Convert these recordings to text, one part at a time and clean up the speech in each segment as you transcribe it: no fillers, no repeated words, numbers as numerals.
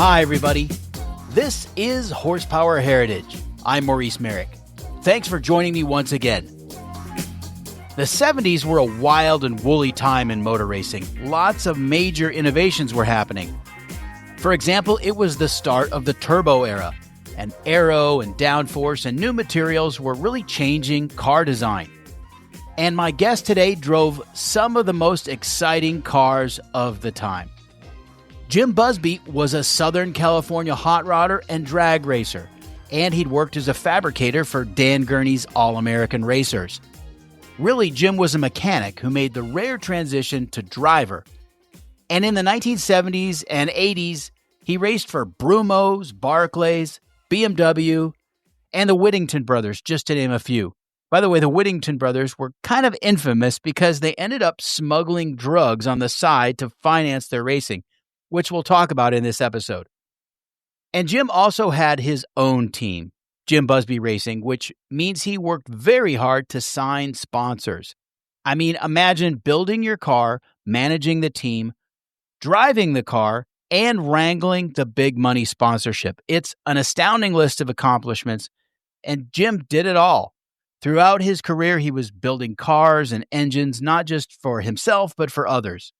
Hi, everybody. This is Horsepower Heritage. I'm Maurice Merrick. Thanks for joining me once again. The 70s were a wild and woolly time in motor racing. Lots of major innovations were happening. For example, it was the start of the turbo era, and aero and downforce and new materials were really changing car design. And my guest today drove some of the most exciting cars of the time. Jim Busby was a Southern California hot rodder and drag racer, and he'd worked as a fabricator for Dan Gurney's All-American Racers. Really, Jim was a mechanic who made the rare transition to driver. And in the 1970s and 80s, he raced for Brumos, Barclays, BMW, and the Whittington brothers, just to name a few. By the way, the Whittington brothers were kind of infamous because they ended up smuggling drugs on the side to finance their racing, which we'll talk about in this episode. And Jim also had his own team, Jim Busby Racing, which means he worked very hard to sign sponsors. I mean, imagine building your car, managing the team, driving the car, and wrangling the big money sponsorship. It's an astounding list of accomplishments, and Jim did it all. Throughout his career, he was building cars and engines, not just for himself, but for others.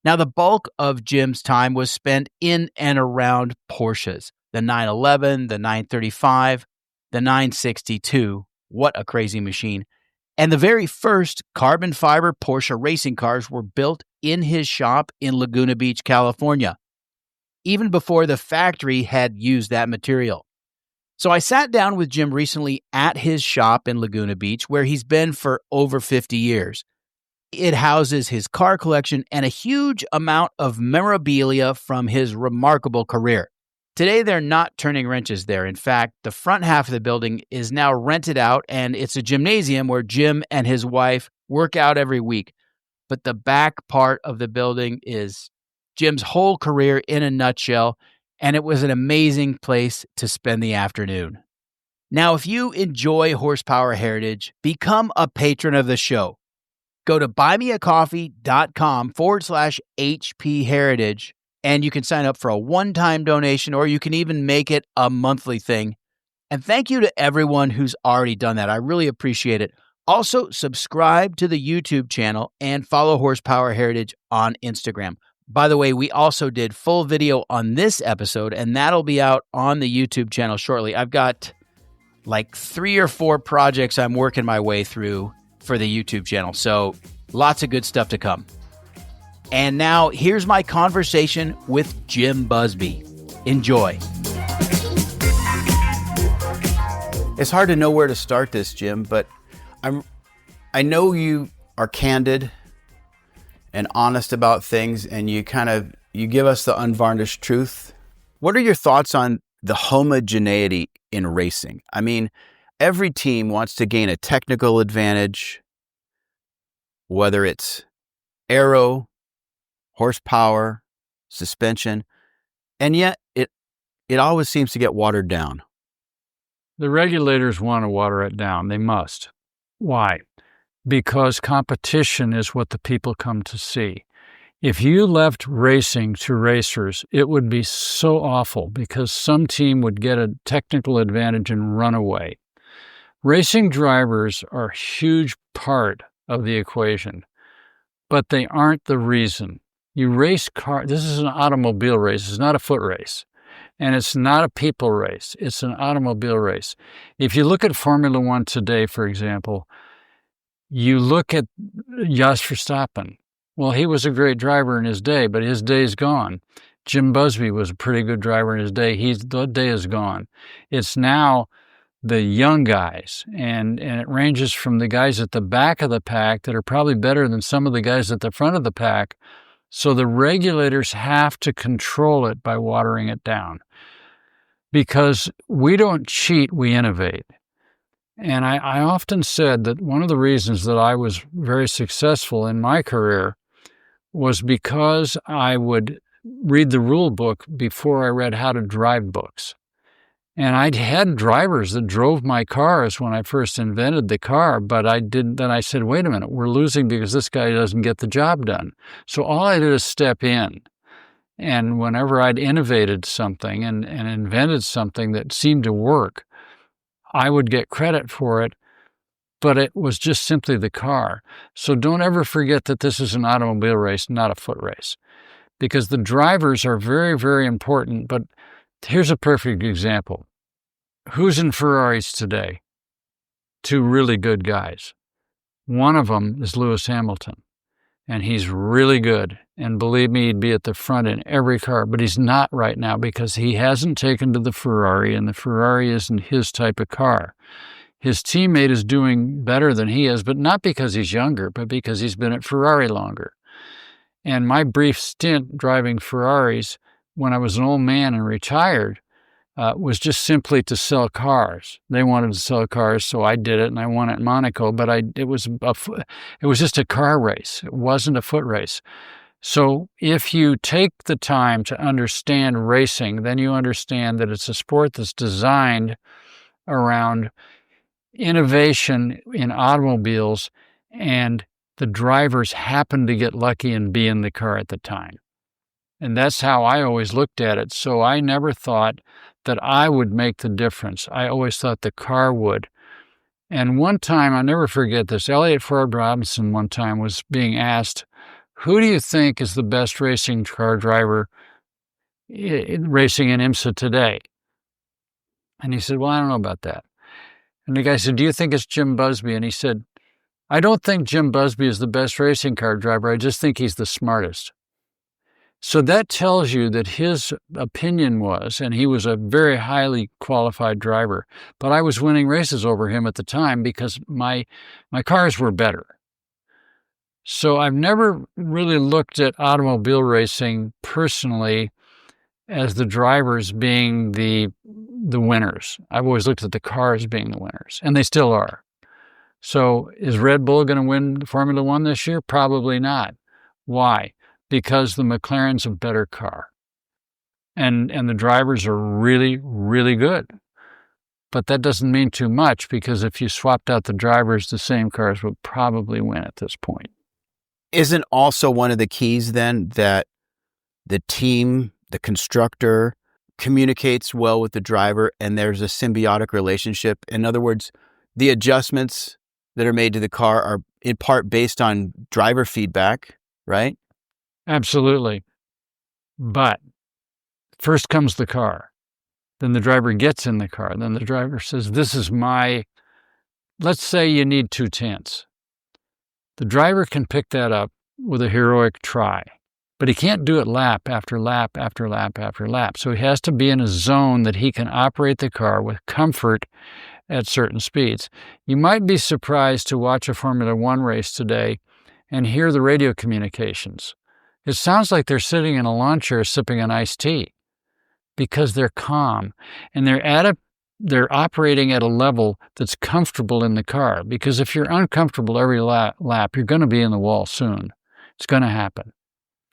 Now, the bulk of Jim's time was spent in and around Porsches, the 911, the 935, the 962, what a crazy machine. And the very first carbon fiber Porsche racing cars were built in his shop in Laguna Beach, California, even before the factory had used that material. So I sat down with Jim recently at his shop in Laguna Beach, where he's been for over 50 years. It houses his car collection and a huge amount of memorabilia from his remarkable career. Today, they're not turning wrenches there. In fact, the front half of the building is now rented out, and it's a gymnasium where Jim and his wife work out every week. But the back part of the building is Jim's whole career in a nutshell, and it was an amazing place to spend the afternoon. Now, if you enjoy Horsepower Heritage, become a patron of the show. Go to buymeacoffee.com/HP Heritage, and you can sign up for a one-time donation, or you can even make it a monthly thing. And thank you to everyone who's already done that. I really appreciate it. Also, subscribe to the YouTube channel and follow Horsepower Heritage on Instagram. By the way, we also did full video on this episode, and that'll be out on the YouTube channel shortly. I've got like 3 or 4 projects I'm working my way through for the YouTube channel, so lots of good stuff to come. And now, here's my conversation with Jim Busby. Enjoy. It's hard to know where to start this, Jim, but I know you are candid and honest about things, and you give us the unvarnished truth. What are your thoughts on the homogeneity in racing? I mean, every team wants to gain a technical advantage, whether it's aero, horsepower, suspension, and yet it always seems to get watered down. The regulators want to water it down. They must. Why? Because competition is what the people come to see. If you left racing to racers, it would be so awful because some team would get a technical advantage and run away. Racing drivers are a huge part of the equation, but they aren't the reason. You race car. This is an automobile race. It's not a foot race. And it's not a people race. It's an automobile race. If you look at Formula One today, for example, you look at Jos Verstappen. Well, he was a great driver in his day, but his day's gone. Jim Busby was a pretty good driver in his day. The day is gone. It's now the young guys, and it ranges from the guys at the back of the pack that are probably better than some of the guys at the front of the pack. So the regulators have to control it by watering it down. Because we don't cheat, we innovate. And I often said that one of the reasons that I was very successful in my career was because I would read the rule book before I read how to drive books. And I had drivers that drove my cars when I first invented the car, but I didn't. Then I said, wait a minute, we're losing because this guy doesn't get the job done. So all I did is step in And whenever I'd innovated something and invented something that seemed to work, I would get credit for it, but it was just simply the car. So don't ever forget that this is an automobile race, not a foot race, because the drivers are very, very important. But here's a perfect example. Who's in Ferraris today? Two really good guys. One of them is Lewis Hamilton, and he's really good. And believe me, he'd be at the front in every car, but he's not right now because he hasn't taken to the Ferrari, and the Ferrari isn't his type of car. His teammate is doing better than he is, but not because he's younger, but because he's been at Ferrari longer. And my brief stint driving Ferraris when I was an old man and retired was just simply to sell cars. They wanted to sell cars, so I did it, and I won at Monaco. But it was just a car race. It wasn't a foot race. So if you take the time to understand racing, then you understand that it's a sport that's designed around innovation in automobiles, and the drivers happen to get lucky and be in the car at the time. And that's how I always looked at it. So I never thought that I would make the difference. I always thought the car would. And one time, I'll never forget this, Elliott Ford Robinson one time was being asked, who do you think is the best racing car driver racing in IMSA today? And he said, well, I don't know about that. And the guy said, do you think it's Jim Busby? And he said, I don't think Jim Busby is the best racing car driver. I just think he's the smartest. So that tells you that his opinion was, and he was a very highly qualified driver, but I was winning races over him at the time because my cars were better. So I've never really looked at automobile racing personally as the drivers being the winners. I've always looked at the cars being the winners, and they still are. So is Red Bull going to win Formula One this year? Probably not. Why? Because the McLaren's a better car. And the drivers are really, really good. But that doesn't mean too much, because if you swapped out the drivers, the same cars would probably win at this point. Isn't also one of the keys then that the team, the constructor, communicates well with the driver and there's a symbiotic relationship? In other words, the adjustments that are made to the car are in part based on driver feedback, right? Absolutely. But first comes the car. Then the driver gets in the car. Then the driver says, this is let's say you need 2/10. The driver can pick that up with a heroic try, but he can't do it lap after lap after lap after lap. So he has to be in a zone that he can operate the car with comfort at certain speeds. You might be surprised to watch a Formula One race today and hear the radio communications. It sounds like they're sitting in a lawn chair sipping an iced tea because they're calm and they're operating at a level that's comfortable in the car. Because if you're uncomfortable every lap, you're going to be in the wall soon. It's going to happen.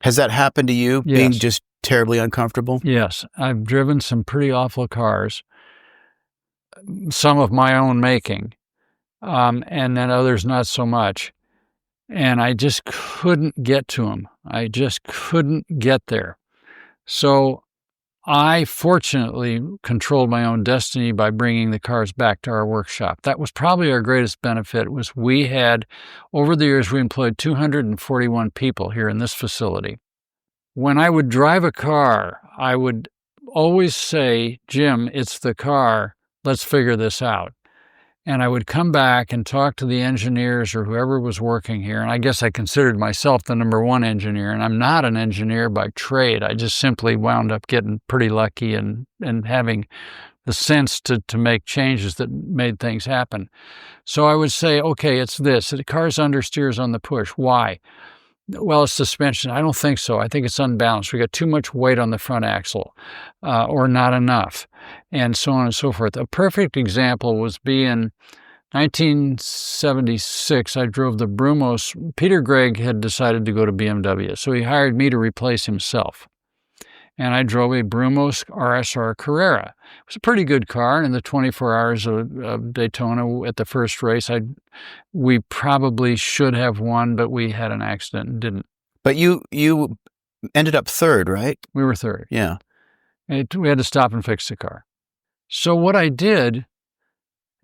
Has that happened to you, Yes. being just terribly uncomfortable? Yes, I've driven some pretty awful cars, some of my own making, and then others not so much. And I just couldn't get to them. I just couldn't get there. So I fortunately controlled my own destiny by bringing the cars back to our workshop. That was probably our greatest benefit. Was we had, over the years, we employed 241 people here in this facility. When I would drive a car, I would always say, Jim, it's the car. Let's figure this out. And I would come back and talk to the engineers or whoever was working here. And I guess I considered myself the number one engineer. And I'm not an engineer by trade. I just simply wound up getting pretty lucky and having the sense to make changes that made things happen. So I would say, okay, it's this. The car's understeers on the push. Why? Well, it's suspension. I don't think so. I think it's unbalanced. We got too much weight on the front axle or not enough, and so on and so forth. A perfect example was being 1976. I drove the Brumos. Peter Gregg had decided to go to BMW, so he hired me to replace himself. And I drove a Brumos RSR Carrera. It was a pretty good car. And in the 24 hours of Daytona at the first race, we probably should have won, but we had an accident and didn't. But you ended up third, right? We were third. Yeah. We had to stop and fix the car. So what I did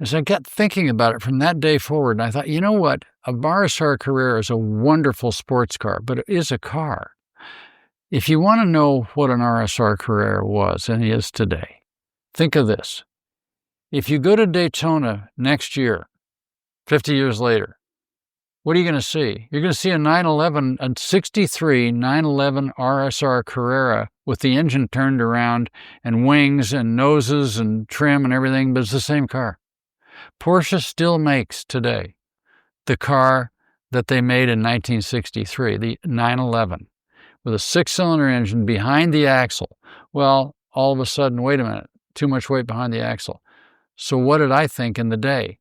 is I got thinking about it from that day forward, and I thought, you know what? A RSR Carrera is a wonderful sports car, but it is a car. If you want to know what an RSR Carrera was and is today, think of this. If you go to Daytona next year, 50 years later, what are you going to see? You're going to see a 63 911 RSR Carrera with the engine turned around and wings and noses and trim and everything, but it's the same car. Porsche still makes today the car that they made in 1963, the 911, with a 6-cylinder engine behind the axle. Well, all of a sudden, wait a minute, too much weight behind the axle. So what did I think in the day?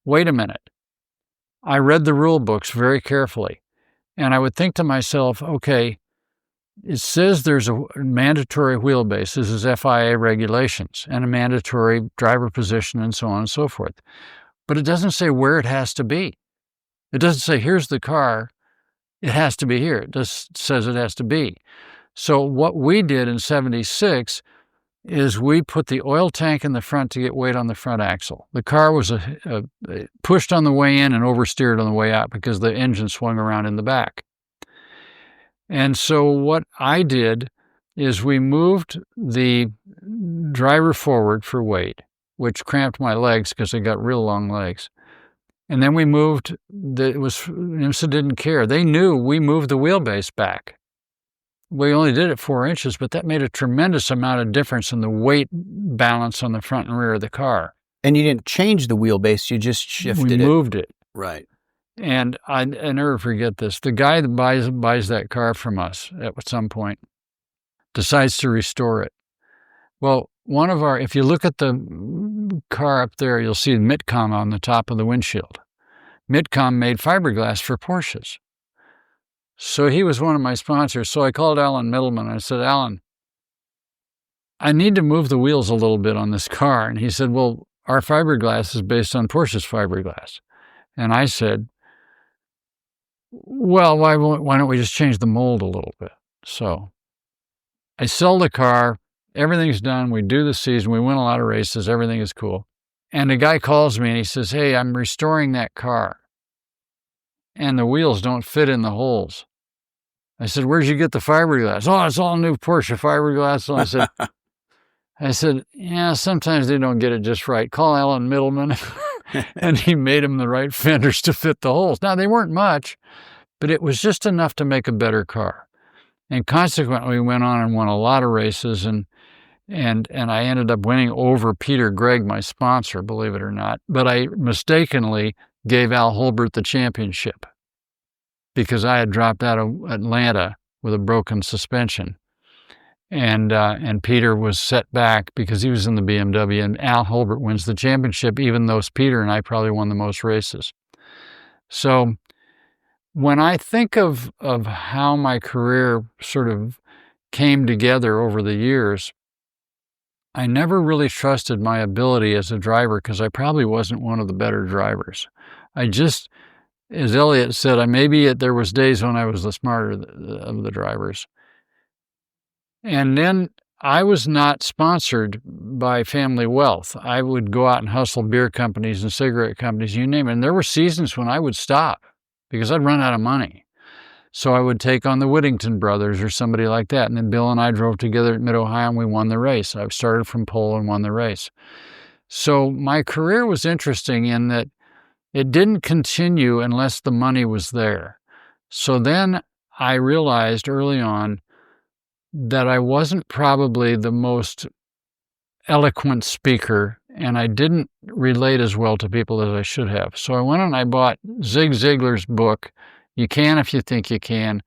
Wait a minute. I read the rule books very carefully, and I would think to myself, okay, it says there's a mandatory wheelbase. This is FIA regulations, and a mandatory driver position and so on and so forth. But it doesn't say where it has to be. It doesn't say, here's the car, it has to be here. It just says it has to be. So what we did in 76 is we put the oil tank in the front to get weight on the front axle. The car was pushed on the way in and oversteered on the way out because the engine swung around in the back. And so what I did is we moved the driver forward for weight, which cramped my legs because I got real long legs. And then we moved, IMSA didn't care. They knew we moved the wheelbase back. We only did it 4 inches, but that made a tremendous amount of difference in the weight balance on the front and rear of the car. And you didn't change the wheelbase, you just shifted it. We moved it. Right. And I never forget this. The guy that buys that car from us at some point decides to restore it. Well, if you look at the car up there, you'll see Mitcom on the top of the windshield. Mitcom made fiberglass for Porsches. So he was one of my sponsors. So I called Alan Middleman. I said, Alan, I need to move the wheels a little bit on this car. And he said, well, our fiberglass is based on Porsche's fiberglass. And I said, well, why don't we just change the mold a little bit? So I sell the car. Everything's done. We do the season. We win a lot of races. Everything is cool. And the guy calls me and he says, hey, I'm restoring that car, and the wheels don't fit in the holes. I said, where'd you get the fiberglass? Oh, it's all new Porsche fiberglass. So I said, yeah, sometimes they don't get it just right. Call Alan Middleman. And he made them the right fenders to fit the holes. Now, they weren't much, but it was just enough to make a better car. And consequently, we went on and won a lot of races, and I ended up winning over Peter Gregg, my sponsor, believe it or not. But I mistakenly gave Al Holbert the championship because I had dropped out of Atlanta with a broken suspension. And Peter was set back because he was in the BMW, and Al Holbert wins the championship, even though Peter and I probably won the most races. So when I think of how my career sort of came together over the years, I never really trusted my ability as a driver because I probably wasn't one of the better drivers. I just, as Elliott said, there was days when I was the smarter of the drivers. And then I was not sponsored by family wealth. I would go out and hustle beer companies and cigarette companies, you name it. And there were seasons when I would stop because I'd run out of money. So I would take on the Whittington brothers or somebody like that. And then Bill and I drove together at Mid-Ohio and we won the race. I started from pole and won the race. So my career was interesting in that it didn't continue unless the money was there. So then I realized early on that I wasn't probably the most eloquent speaker, and I didn't relate as well to people as I should have. So I went and I bought Zig Ziglar's book, You Can If You Think You Can.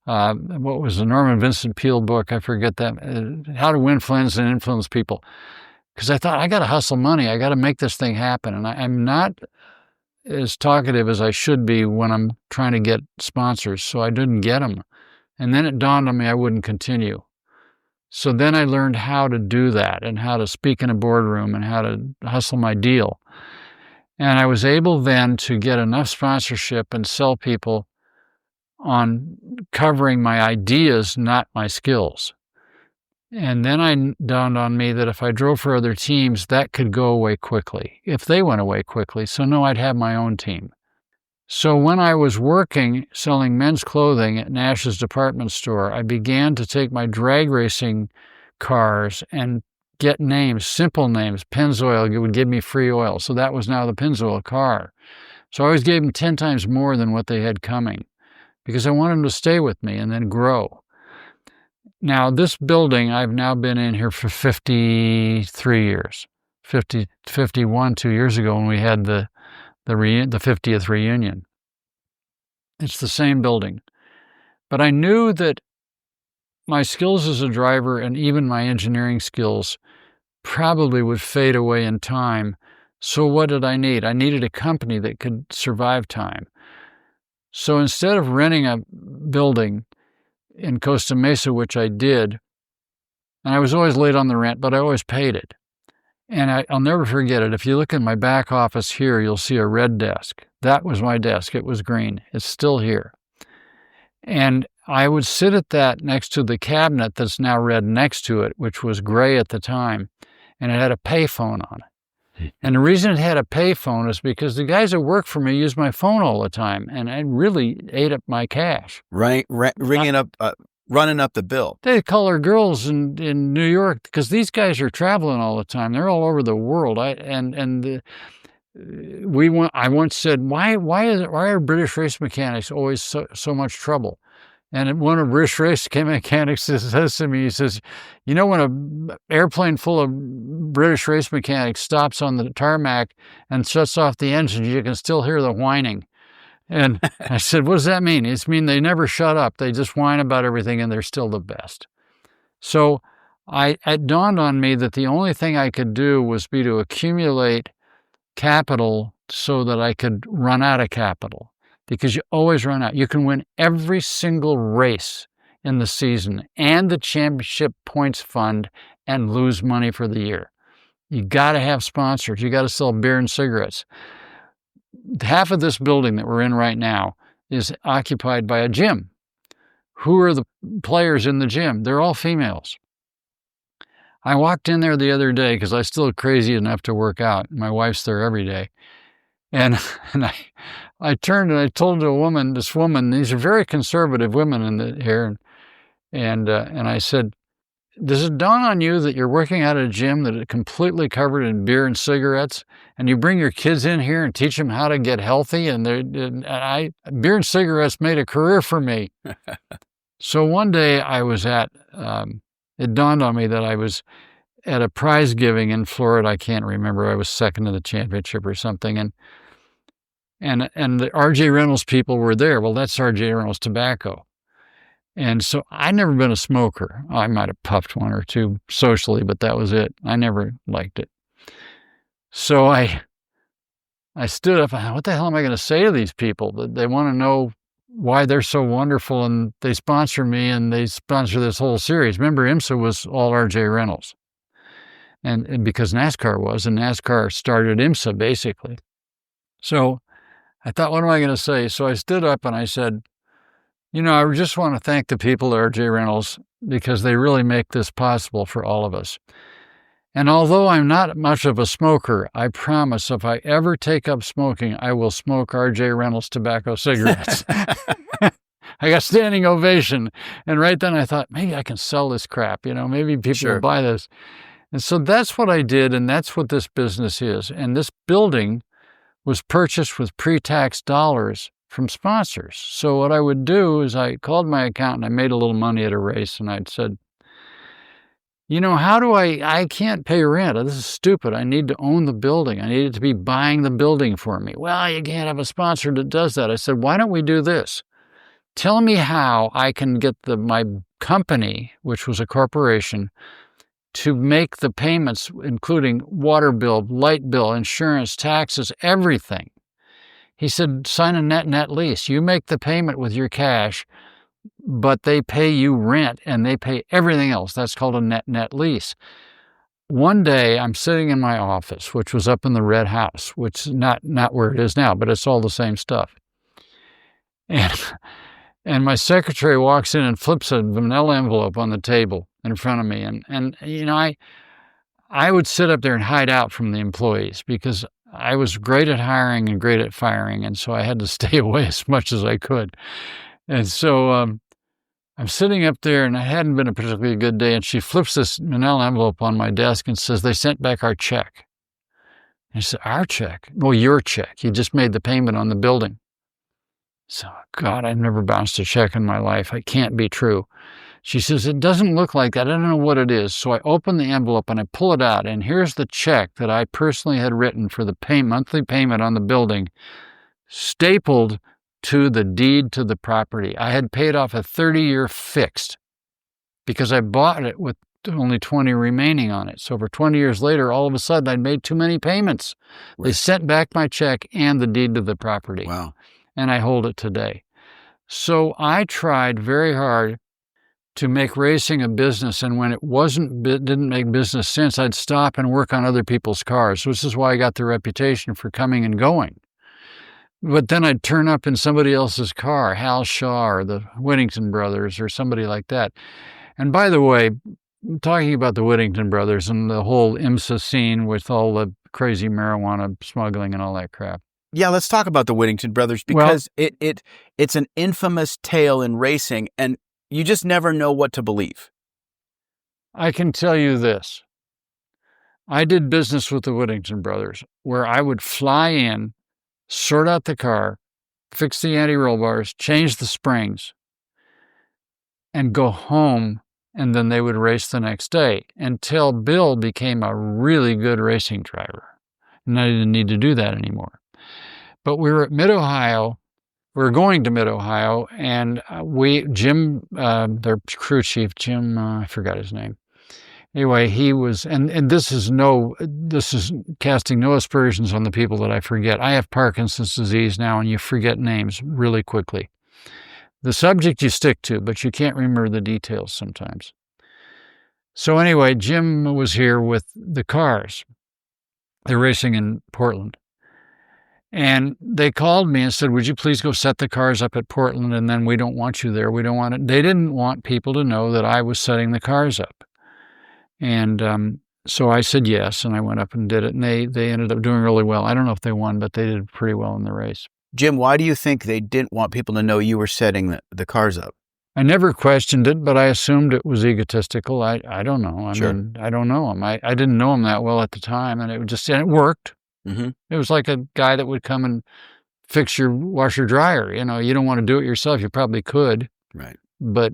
What was the Norman Vincent Peale book? I forget that. How to Win Friends and Influence People. Because I thought, I got to hustle money. I got to make this thing happen. And I'm not as talkative as I should be when I'm trying to get sponsors, so I didn't get them. And then it dawned on me I wouldn't continue. So then I learned how to do that and how to speak in a boardroom and how to hustle my deal. And I was able then to get enough sponsorship and sell people on covering my ideas, not my skills. And then I dawned on me that if I drove for other teams, that could go away quickly, if they went away quickly. So no, I'd have my own team. So when I was working selling men's clothing at Nash's department store, I began to take my drag racing cars and get names, simple names. Pennzoil would give me free oil. So that was now the Pennzoil car. So I always gave them 10 times more than what they had coming because I wanted them to stay with me and then grow. Now, this building, I've now been in here for 53 years, 51 2 years ago when we had the 50th reunion. It's the same building. But I knew that my skills as a driver and even my engineering skills probably would fade away in time. So what did I need? I needed a company that could survive time. So instead of renting a building in Costa Mesa, which I did, and I was always late on the rent, but I always paid it. And I'll never forget it. If you look at my back office here, you'll see a red desk. That was my desk. It was green. It's still here. And I would sit at that next to the cabinet that's now red next to it, which was gray at the time, and it had a payphone on it. And the reason it had a payphone is because the guys that work for me use my phone all the time, and I really ate up my cash. Running up the bill. They call our girls in New York because these guys are traveling all the time. They're all over the world. I once said, why are British race mechanics always so much trouble? And one of British race mechanics says to me, he says, you know, when an airplane full of British race mechanics stops on the tarmac and shuts off the engine, you can still hear the whining. And I said, what does that mean? It means they never shut up. They just whine about everything and they're still the best. So it dawned on me that the only thing I could do was be to accumulate capital so that I could run out of capital. Because you always run out. You can win every single race in the season and the championship points fund and lose money for the year. You got to have sponsors. You got to sell beer and cigarettes. Half of this building that we're in right now is occupied by a gym. Who are the players in the gym? They're all females. I walked in there the other day because I'm still crazy enough to work out. My wife's there every day. And I turned and I told this woman, these are very conservative women in here, and I said, does it dawn on you that you're working at a gym that is completely covered in beer and cigarettes, and you bring your kids in here and teach them how to get healthy? And beer and cigarettes made a career for me. So one day I was it dawned on me that I was at a prize giving in Florida. I can't remember. I was second in the championship or something, and the RJ Reynolds people were there. Well, that's RJ Reynolds tobacco. And so I'd never been a smoker. I might have puffed one or two socially, but that was it. I never liked it. So I stood up. What the hell am I going to say to these people? They want to know why they're so wonderful, and they sponsor me, and they sponsor this whole series. Remember, IMSA was all RJ Reynolds. And because NASCAR was, and NASCAR started IMSA, basically. So I thought, what am I going to say? So I stood up and I said, you know, I just want to thank the people at RJ Reynolds because they really make this possible for all of us. And although I'm not much of a smoker, I promise if I ever take up smoking, I will smoke RJ Reynolds tobacco cigarettes. I got standing ovation. And right then I thought, maybe I can sell this crap. You know, maybe people will buy this. And so that's what I did, and that's what this business is. And this building was purchased with pre-tax dollars from sponsors. So what I would do is I called my accountant. I made a little money at a race, and I'd said, you know, how do I can't pay rent. This is stupid. I need to own the building. I need it to be buying the building for me. Well, you can't have a sponsor that does that. I said, why don't we do this? Tell me how I can get my company, which was a corporation, to make the payments, including water bill, light bill, insurance, taxes, everything. He said, sign a net lease. You make the payment with your cash, but they pay you rent and they pay everything else. That's called a net lease. One day I'm sitting in my office, which was up in the red house, which is not where it is now, but it's all the same stuff. And my secretary walks in and flips a vanilla envelope on the table in front of me. And I would sit up there and hide out from the employees because I was great at hiring and great at firing. And so I had to stay away as much as I could. And so I'm sitting up there, and it hadn't been a particularly good day. And she flips this manila envelope on my desk and says, "They sent back our check." And I said, "Our check?" "Well, your check. You just made the payment on the building." So, God, I've never bounced a check in my life. It can't be true. She says, "It doesn't look like that. I don't know what it is." So I open the envelope and I pull it out, and here's the check that I personally had written for the monthly payment on the building, stapled to the deed to the property. I had paid off a 30-year fixed because I bought it with only 20 remaining on it. So for 20 years later, all of a sudden, I'd made too many payments. Right. They sent back my check and the deed to the property. Wow. And I hold it today. So I tried very hard to make racing a business, and when it didn't make business sense, I'd stop and work on other people's cars. This is why I got the reputation for coming and going. But then I'd turn up in somebody else's car, Hal Shaw or the Whittington brothers or somebody like that. And by the way, talking about the Whittington brothers and the whole IMSA scene with all the crazy marijuana smuggling and all that crap. Yeah, let's talk about the Whittington brothers because it's an infamous tale in racing, and you just never know what to believe. I can tell you this. I did business with the Whittington brothers where I would fly in, sort out the car, fix the anti-roll bars, change the springs, and go home, and then they would race the next day until Bill became a really good racing driver. And I didn't need to do that anymore. But we were at Mid-Ohio. We were going to Mid-Ohio, and Jim, their crew chief, Jim, I forgot his name. Anyway, he was, and this is casting no aspersions on the people that I forget. I have Parkinson's disease now, and you forget names really quickly. The subject you stick to, but you can't remember the details sometimes. So anyway, Jim was here with the cars. They're racing in Portland. And they called me and said, "Would you please go set the cars up at Portland? And then we don't want you there. We don't want it." They didn't want people to know that I was setting the cars up. And so I said yes, and I went up and did it. And they ended up doing really well. I don't know if they won, but they did pretty well in the race. Jim, why do you think they didn't want people to know you were setting the cars up? I never questioned it, but I assumed it was egotistical. I don't know. I mean, I don't know him. I didn't know him that well at the time, and it worked. Mm-hmm. It was like a guy that would come and fix your washer dryer. You know, you don't want to do it yourself. You probably could, right? But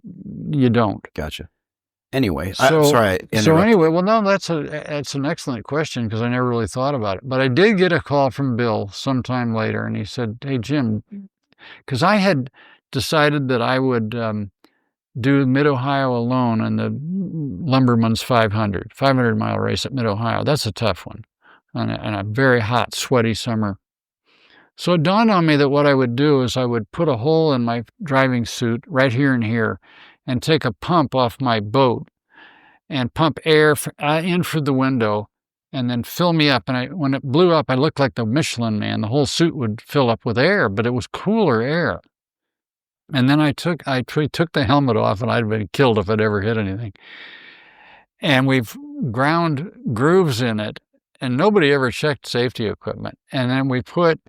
you don't. Gotcha. Anyway, sorry. So anyway, well, no, that's an excellent question because I never really thought about it. But I did get a call from Bill sometime later, and he said, "Hey, Jim," because I had decided that I would do Mid-Ohio alone in the Lumberman's 500-mile race at Mid-Ohio. That's a tough one. On a very hot, sweaty summer. So it dawned on me that what I would do is I would put a hole in my driving suit right here and here and take a pump off my boat and pump air in through the window and then fill me up. And when it blew up, I looked like the Michelin Man. The whole suit would fill up with air, but it was cooler air. And then I took the helmet off, and I'd been killed if I'd ever hit anything. And we've ground grooves in it. And nobody ever checked safety equipment. And then we put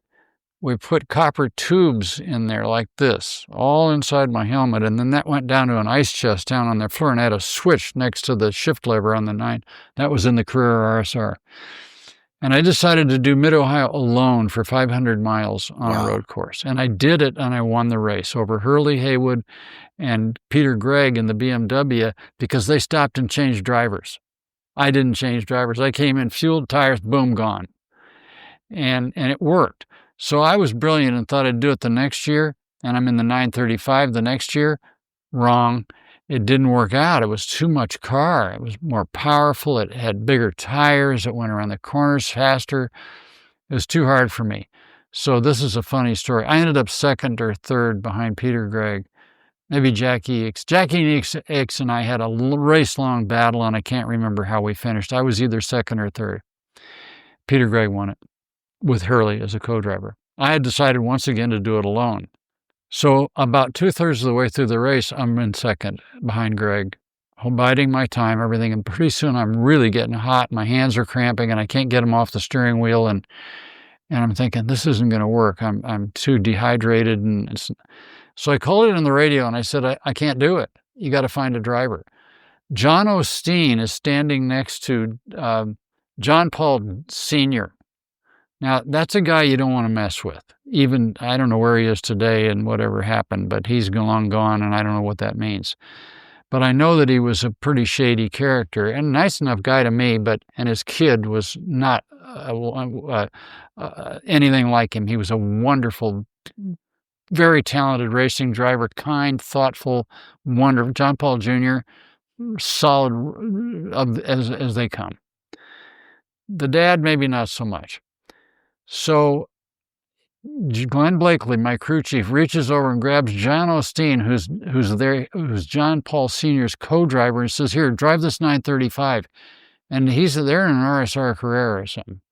copper tubes in there like this, all inside my helmet. And then that went down to an ice chest down on the floor and had a switch next to the shift lever on the 9. That was in the Carrera RSR. And I decided to do Mid-Ohio alone for 500 miles on a road course. And I did it, and I won the race over Hurley Haywood and Peter Gregg in the BMW because they stopped and changed drivers. I didn't change drivers. I came in, fueled, tires, boom, gone. And it worked. So I was brilliant and thought I'd do it the next year, and I'm in the 935 the next year. Wrong. It didn't work out. It was too much car. It was more powerful. It had bigger tires. It went around the corners faster. It was too hard for me. So this is a funny story. I ended up second or third behind Peter Gregg. Maybe Jackie X. Jackie X and I had a race-long battle, and I can't remember how we finished. I was either second or third. Peter Gregg won it with Hurley as a co-driver. I had decided once again to do it alone. So about 2/3 of the way through the race, I'm in second behind Greg, biding my time, everything. And pretty soon I'm really getting hot. My hands are cramping and I can't get them off the steering wheel. And I'm thinking, this isn't going to work. I'm too dehydrated. So I called it on the radio and I said, I can't do it. You got to find a driver. John Osteen is standing next to John Paul Sr. Now, that's a guy you don't want to mess with. Even, I don't know where he is today and whatever happened, but he's long gone, and I don't know what that means. But I know that he was a pretty shady character and a nice enough guy to me, and his kid was not anything like him. He was a wonderful, very talented racing driver, kind, thoughtful, wonderful. John Paul Jr., solid as they come. The dad, maybe not so much. So Glenn Blakely, my crew chief, reaches over and grabs John Osteen, who's John Paul Sr.'s co-driver, and says, "Here, drive this 935." And he's there in an RSR Carrera or something.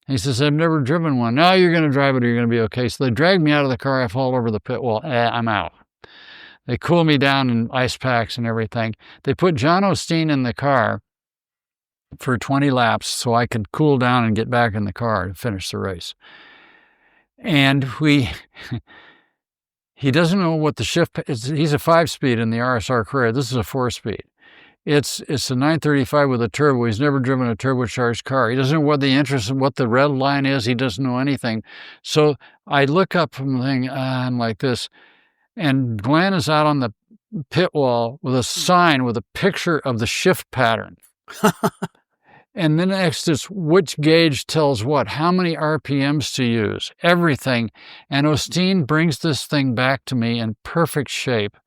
He says, "I've never driven one." "No, you're going to drive it or you're going to be okay." So they drag me out of the car. I fall over the pit wall. I'm out. They cool me down in ice packs and everything. They put John Osteen in the car for 20 laps so I could cool down and get back in the car to finish the race. And he doesn't know what the shift is. He's a 5-speed in the RSR Carrera. This is a 4-speed. It's a 935 with a turbo. He's never driven a turbocharged car. He doesn't know what the red line is. He doesn't know anything. So I look up from the thing, I'm like this, and Glenn is out on the pit wall with a sign with a picture of the shift pattern. And then next is which gauge tells what, how many RPMs to use, everything. And Osteen brings this thing back to me in perfect shape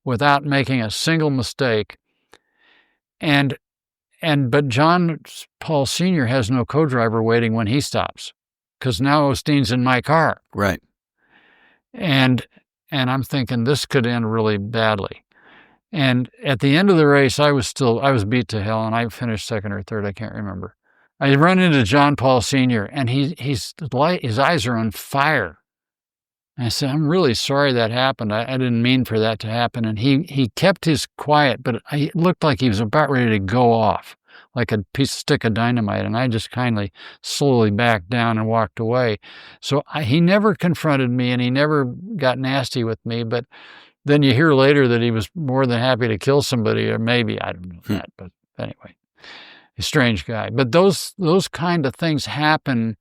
without making a single mistake. But John Paul Sr. has no co-driver waiting when he stops because now Osteen's in my car. Right. And I'm thinking this could end really badly. And at the end of the race, I was beat to hell, and I finished second or third. I can't remember. I run into John Paul Sr., and his eyes are on fire. And I said, "I'm really sorry that happened. I didn't mean for that to happen." And he kept his quiet, but it looked like he was about ready to go off, like a stick of dynamite. And I just kindly, slowly backed down and walked away. So he never confronted me, and he never got nasty with me, but then you hear later that he was more than happy to kill somebody, or maybe, I don't know that, but anyway, a strange guy. But those kind of things happen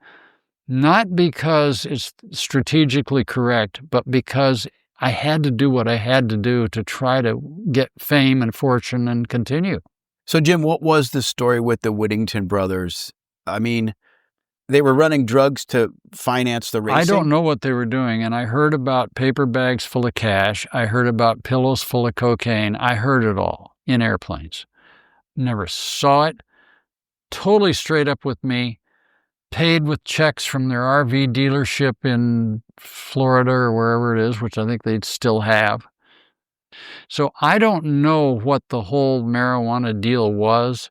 not because it's strategically correct, but because I had to do what I had to do to try to get fame and fortune and continue. So, Jim, what was the story with the Whittington brothers? I mean, they were running drugs to finance the racing? I don't know what they were doing, and I heard about paper bags full of cash. I heard about pillows full of cocaine. I heard it all in airplanes. Never saw it. Totally straight up with me. Paid with checks from their RV dealership in Florida or wherever it is, which I think they'd still have. So I don't know what the whole marijuana deal was,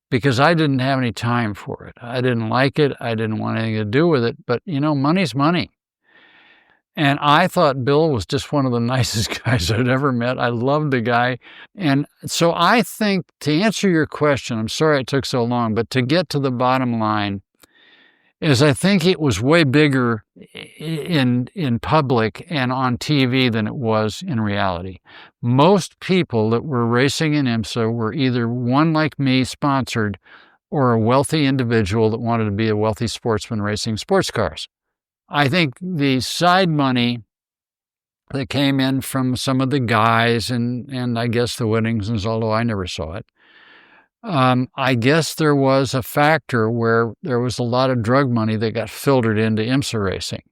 because I didn't have any time for it. I didn't like it. I didn't want anything to do with it. But, money's money. And I thought Bill was just one of the nicest guys I'd ever met. I loved the guy. And so I think, to answer your question, I'm sorry it took so long, but to get to the bottom line, is I think it was way bigger in public and on TV than it was in reality. Most people that were racing in IMSA were either one like me, sponsored, or a wealthy individual that wanted to be a wealthy sportsman racing sports cars. I think the side money that came in from some of the guys and I guess the Whittingtons, although I never saw it, I guess there was a factor where there was a lot of drug money that got filtered into IMSA racing.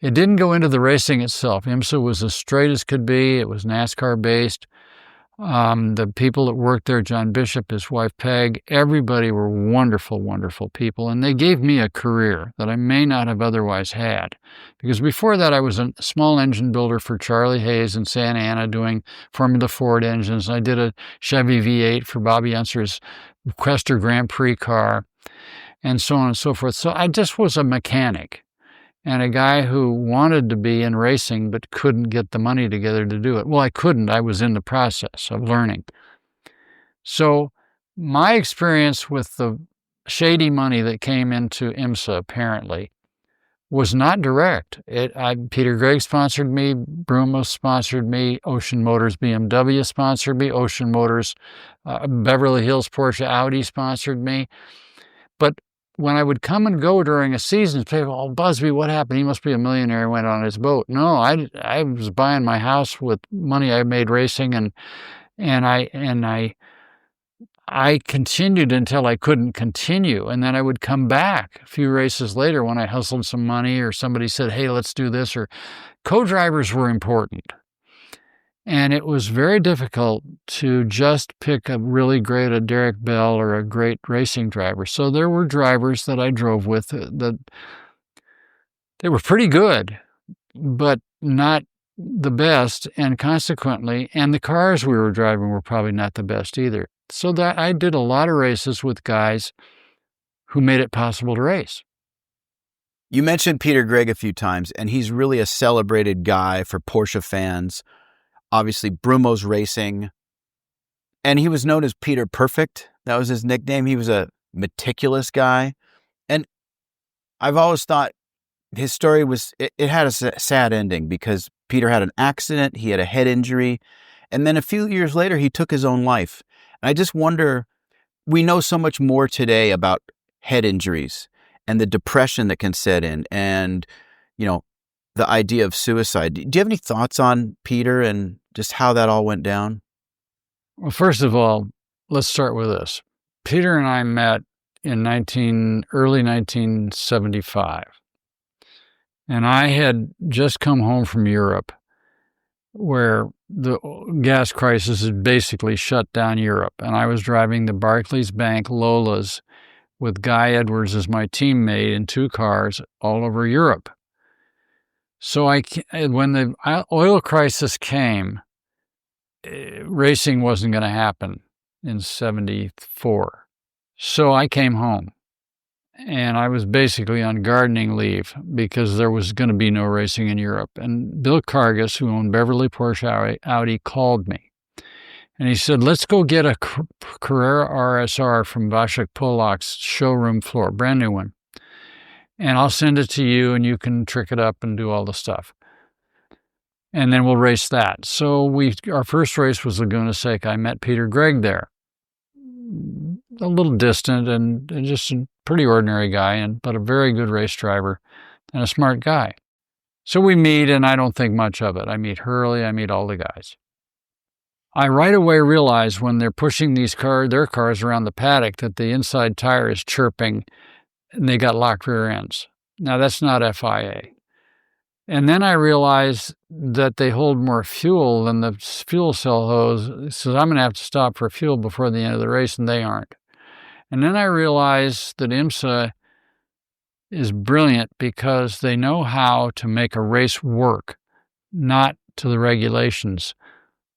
It didn't go into the racing itself. IMSA was as straight as could be. It was NASCAR-based. The people that worked there, John Bishop, his wife Peg, everybody were wonderful, wonderful people. And they gave me a career that I may not have otherwise had. Because before that, I was a small engine builder for Charlie Hayes in Santa Ana doing Formula Ford engines. I did a Chevy V8 for Bobby Unser's Quester Grand Prix car, and so on and so forth. So I just was a mechanic. and a guy who wanted to be in racing but couldn't get the money together to do it. Well, I couldn't. I was in the process of learning. So my experience with the shady money that came into IMSA, apparently, was not direct. Peter Gregg sponsored me, Brumos sponsored me, Ocean Motors BMW sponsored me, Ocean Motors Beverly Hills Porsche Audi sponsored me. But when I would come and go during a season, people, oh, Busby, what happened? He must be a millionaire and went on his boat. No, I was buying my house with money I made racing, and I continued until I couldn't continue. And then I would come back a few races later when I hustled some money or somebody said, hey, let's do this. Or co-drivers were important. And it was very difficult to just pick a really great, a Derek Bell or a great racing driver. So there were drivers that I drove with that they were pretty good, but not the best. And consequently, and the cars we were driving were probably not the best either. So that I did a lot of races with guys who made it possible to race. You mentioned Peter Gregg a few times, and he's really a celebrated guy for Porsche fans. Obviously, Brumos Racing. And he was known as Peter Perfect. That was his nickname. He was a meticulous guy. And I've always thought his story it had a sad ending because Peter had an accident, he had a head injury, and then a few years later, he took his own life. And I just wonder, we know so much more today about head injuries and the depression that can set in and, the idea of suicide. Do you have any thoughts on Peter and just how that all went down? Well, first of all, let's start with this. Peter and I met in early 1975. And I had just come home from Europe, where the gas crisis had basically shut down Europe. And I was driving the Barclays Bank Lolas with Guy Edwards as my teammate in 2 cars all over Europe. So when the oil crisis came, racing wasn't going to happen in 74. So I came home. And I was basically on gardening leave because there was going to be no racing in Europe. And Bill Kargas, who owned Beverly Porsche Audi, called me. And he said, let's go get a Carrera RSR from Vašek Polak's showroom floor, brand new one. And I'll send it to you and you can trick it up and do all the stuff. And then we'll race that. So our first race was Laguna Seca. I met Peter Gregg there. A little distant and just a pretty ordinary guy, but a very good race driver and a smart guy. So we meet, and I don't think much of it. I meet Hurley, I meet all the guys. I right away realize when they're pushing their cars around the paddock that the inside tire is chirping, and they got locked rear ends. Now, that's not FIA. And then I realize that they hold more fuel than the fuel cell hose, so I'm going to have to stop for fuel before the end of the race, and they aren't. And then I realize that IMSA is brilliant because they know how to make a race work, not to the regulations,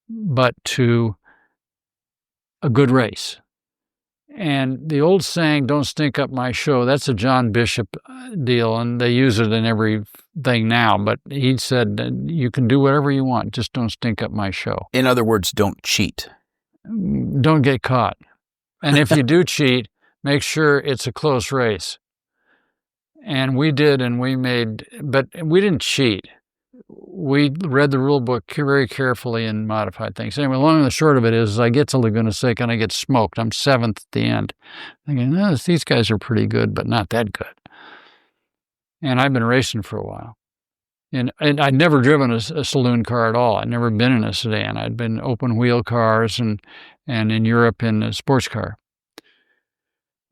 but to a good race. And the old saying, don't stink up my show, that's a John Bishop deal, and they use it in everything now. But he said, you can do whatever you want, just don't stink up my show. In other words, don't cheat. Don't get caught. And if you do cheat, make sure it's a close race. And we did, and but we didn't cheat. We read the rule book very carefully and modified things. Anyway, long and the short of it is I get to Laguna Seca and I get smoked. I'm 7th at the end. Thinking, these guys are pretty good, but not that good. And I've been racing for a while. And I'd never driven a saloon car at all. I'd never been in a sedan. I'd been open wheel cars and in Europe in a sports car.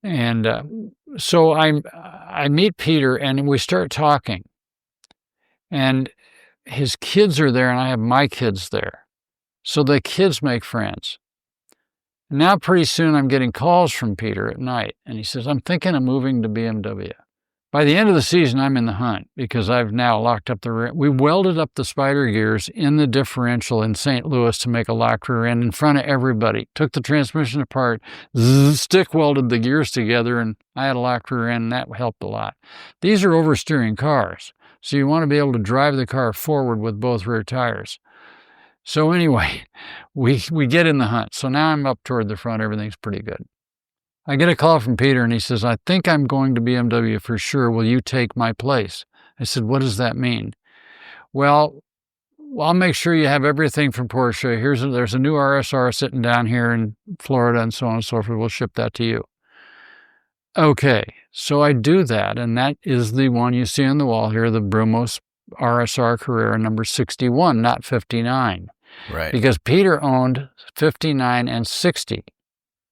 And so I meet Peter and we start talking. And his kids are there and I have my kids there. So the kids make friends. And now pretty soon I'm getting calls from Peter at night. And he says, I'm thinking of moving to BMW. By the end of the season, I'm in the hunt because I've now locked up the rear. We welded up the spider gears in the differential in St. Louis to make a locked rear end in front of everybody. Took the transmission apart, stick welded the gears together, and I had a locked rear end, and that helped a lot. These are oversteering cars, so you want to be able to drive the car forward with both rear tires. So anyway, we get in the hunt. So now I'm up toward the front. Everything's pretty good. I get a call from Peter, and he says, I think I'm going to BMW for sure. Will you take my place? I said, what does that mean? Well, I'll make sure you have everything from Porsche. There's a new RSR sitting down here in Florida and so on and so forth. We'll ship that to you. Okay, so I do that, and that is the one you see on the wall here, the Brumos RSR Carrera number 61, not 59. Right. Because Peter owned 59 and 60.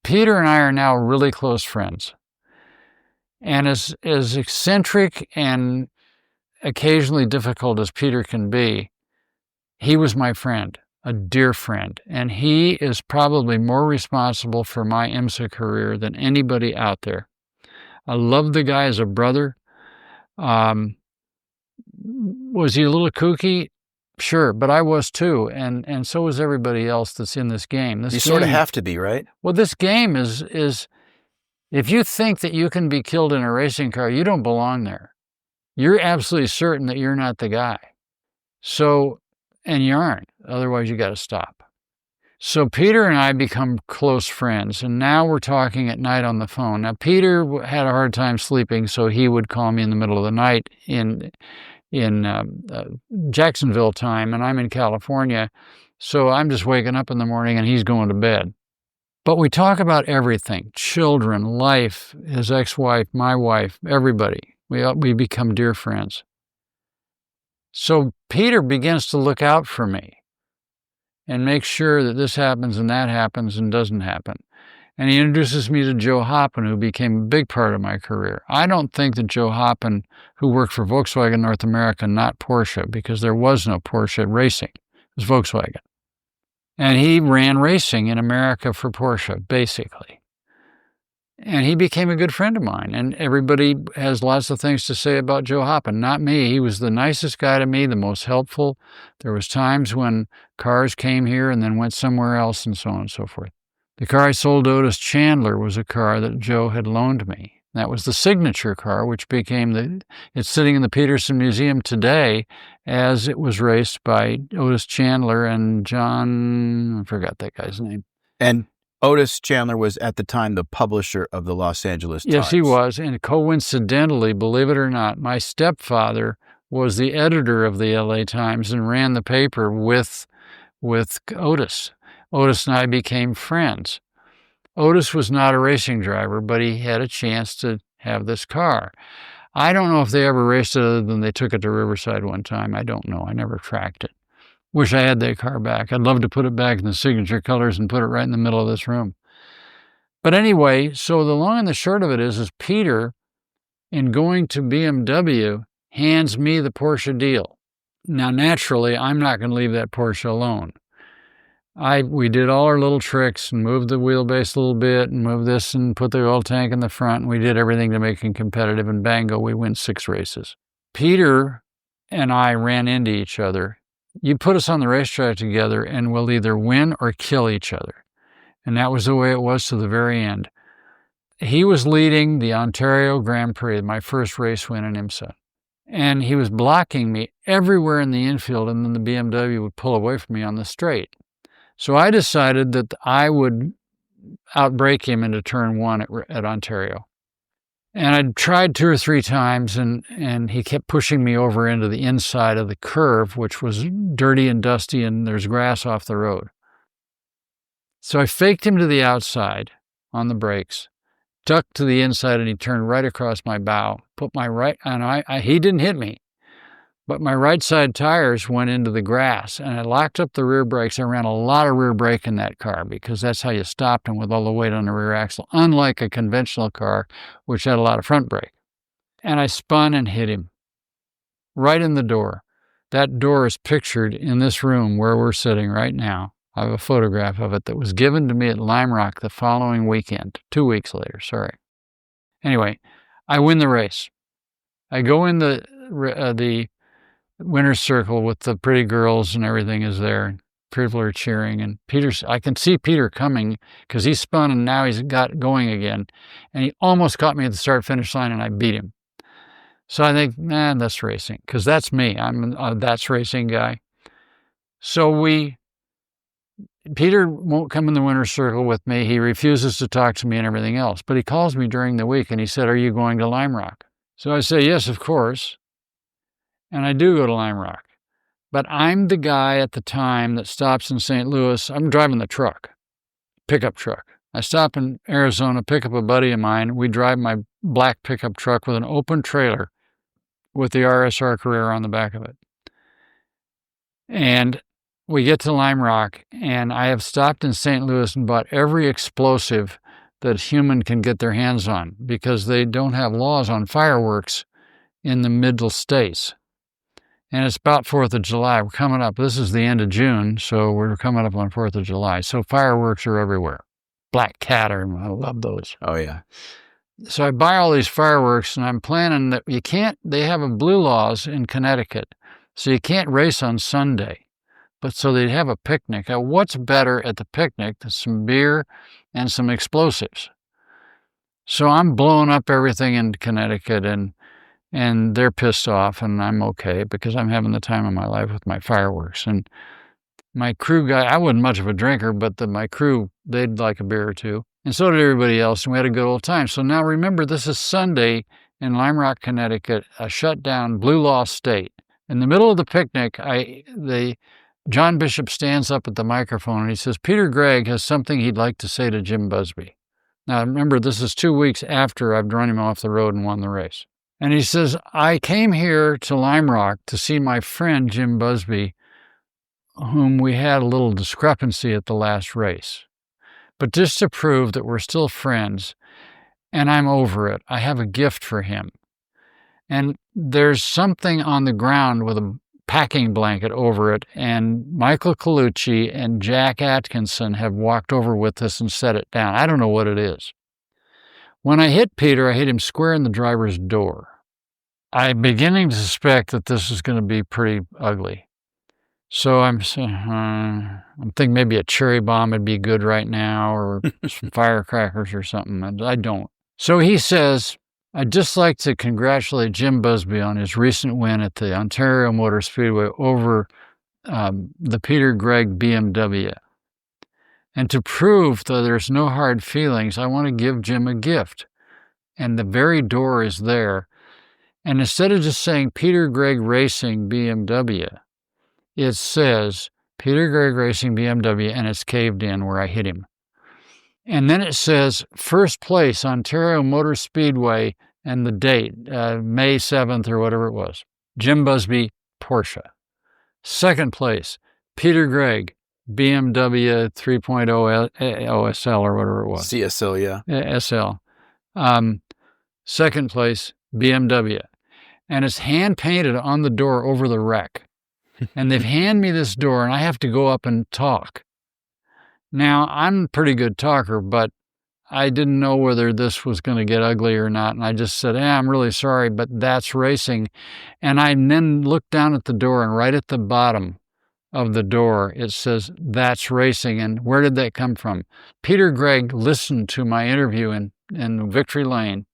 Peter and I are now really close friends. And as eccentric and occasionally difficult as Peter can be, he was my friend, a dear friend. And he is probably more responsible for my IMSA career than anybody out there. I love the guy as a brother. Was he a little kooky? Sure, but I was too, and so was everybody else that's in this game. You sort of have to be, right? Well, this game is if you think that you can be killed in a racing car, you don't belong there. You're absolutely certain that you're not the guy. So, and you aren't. Otherwise, you got to stop. So Peter and I become close friends, and now we're talking at night on the phone. Now, Peter had a hard time sleeping, so he would call me in the middle of the night in Jacksonville time, and I'm in California, so I'm just waking up in the morning and he's going to bed. But we talk about everything, children, life, his ex-wife, my wife, everybody. We become dear friends. So Peter begins to look out for me and make sure that this happens and that happens and doesn't happen. And he introduces me to Joe Hoppen, who became a big part of my career. I don't think that Joe Hoppen, who worked for Volkswagen North America, not Porsche, because there was no Porsche racing. It was Volkswagen. And he ran racing in America for Porsche, basically. And he became a good friend of mine. And everybody has lots of things to say about Joe Hoppen. Not me. He was the nicest guy to me, the most helpful. There was times when cars came here and then went somewhere else and so on and so forth. The car I sold to Otis Chandler was a car that Joe had loaned me. That was the signature car, which became it's sitting in the Peterson Museum today as it was raced by Otis Chandler and John, I forgot that guy's name. And Otis Chandler was at the time the publisher of the Los Angeles Times. Yes, he was. And coincidentally, believe it or not, my stepfather was the editor of the LA Times and ran the paper with Otis. Otis and I became friends. Otis was not a racing driver, but he had a chance to have this car. I don't know if they ever raced it other than they took it to Riverside one time. I don't know. I never tracked it. Wish I had that car back. I'd love to put it back in the signature colors and put it right in the middle of this room. But anyway, so the long and the short of it is Peter, in going to BMW, hands me the Porsche deal. Now, naturally, I'm not going to leave that Porsche alone. We did all our little tricks and moved the wheelbase a little bit and moved this and put the oil tank in the front. And we did everything to make it competitive. And bango, we win 6 races. Peter and I ran into each other. You put us on the racetrack together and we'll either win or kill each other. And that was the way it was to the very end. He was leading the Ontario Grand Prix, my first race win in IMSA. And he was blocking me everywhere in the infield, and then the BMW would pull away from me on the straight. So I decided that I would outbrake him into turn 1 at Ontario. And I tried 2 or 3 times, and he kept pushing me over into the inside of the curve, which was dirty and dusty, and there's grass off the road. So I faked him to the outside on the brakes, ducked to the inside, and he turned right across my bow, put my right, and he didn't hit me. But my right side tires went into the grass, and I locked up the rear brakes. I ran a lot of rear brake in that car because that's how you stopped him with all the weight on the rear axle, unlike a conventional car, which had a lot of front brake. And I spun and hit him right in the door. That door is pictured in this room where we're sitting right now. I have a photograph of it that was given to me at Lime Rock the following weekend, 2 weeks later, sorry. Anyway, I win the race. I go in the winner's circle with the pretty girls and everything is there. People are cheering, and I can see Peter coming because he spun and now he's got going again. And he almost caught me at the start-finish line, and I beat him. So I think, that's racing, because that's me. I'm a that's racing guy. So Peter won't come in the winner's circle with me. He refuses to talk to me and everything else. But he calls me during the week, and he said, "Are you going to Lime Rock?" So I say, "Yes, of course." And I do go to Lime Rock. But I'm the guy at the time that stops in St. Louis. I'm driving the truck, pickup truck. I stop in Arizona, pick up a buddy of mine. We drive my black pickup truck with an open trailer with the RSR Carrera on the back of it. And we get to Lime Rock, and I have stopped in St. Louis and bought every explosive that a human can get their hands on because they don't have laws on fireworks in the middle states. And it's about 4th of July. We're coming up. This is the end of June, so we're coming up on 4th of July. So fireworks are everywhere. Black Cat, I love those. Oh, yeah. So I buy all these fireworks, and I'm planning that they have a blue laws in Connecticut, so you can't race on Sunday. But so they'd have a picnic. Now, what's better at the picnic than some beer and some explosives? So I'm blowing up everything in Connecticut, and they're pissed off, and I'm okay because I'm having the time of my life with my fireworks. And my crew guy, I wasn't much of a drinker, but my crew, they'd like a beer or two. And so did everybody else, and we had a good old time. So now remember, this is Sunday in Lime Rock, Connecticut, a shut-down blue law state. In the middle of the picnic, John Bishop stands up at the microphone, and he says, "Peter Gregg has something he'd like to say to Jim Busby." Now remember, this is 2 weeks after I've run him off the road and won the race. And he says, "I came here to Lime Rock to see my friend Jim Busby, whom we had a little discrepancy at the last race. But just to prove that we're still friends, and I'm over it, I have a gift for him. And there's something on the ground with a packing blanket over it, and Michael Colucci and Jack Atkinson have walked over with us and set it down. I don't know what it is. When I hit Peter, I hit him square in the driver's door. I'm beginning to suspect that this is going to be pretty ugly. So I'm thinking maybe a cherry bomb would be good right now, or some firecrackers or something. And I don't. So he says, "I'd just like to congratulate Jim Busby on his recent win at the Ontario Motor Speedway over the Peter Gregg BMW. And to prove that there's no hard feelings, I want to give Jim a gift." And the very door is there. And instead of just saying Peter Gregg Racing BMW, it says Peter Gregg Racing BMW, and it's caved in where I hit him. And then it says first place, Ontario Motor Speedway, and the date, May 7th or whatever it was. Jim Busby, Porsche. Second place, Peter Gregg, BMW 3.0 OSL or whatever it was. CSL, yeah. SL. Second place, BMW. And it's hand-painted on the door over the wreck. And they've handed me this door, and I have to go up and talk. Now, I'm a pretty good talker, but I didn't know whether this was going to get ugly or not. And I just said, I'm really sorry, but that's racing. And I then looked down at the door, and right at the bottom of the door, it says, that's racing. And where did that come from? Peter Gregg listened to my interview in Victory Lane.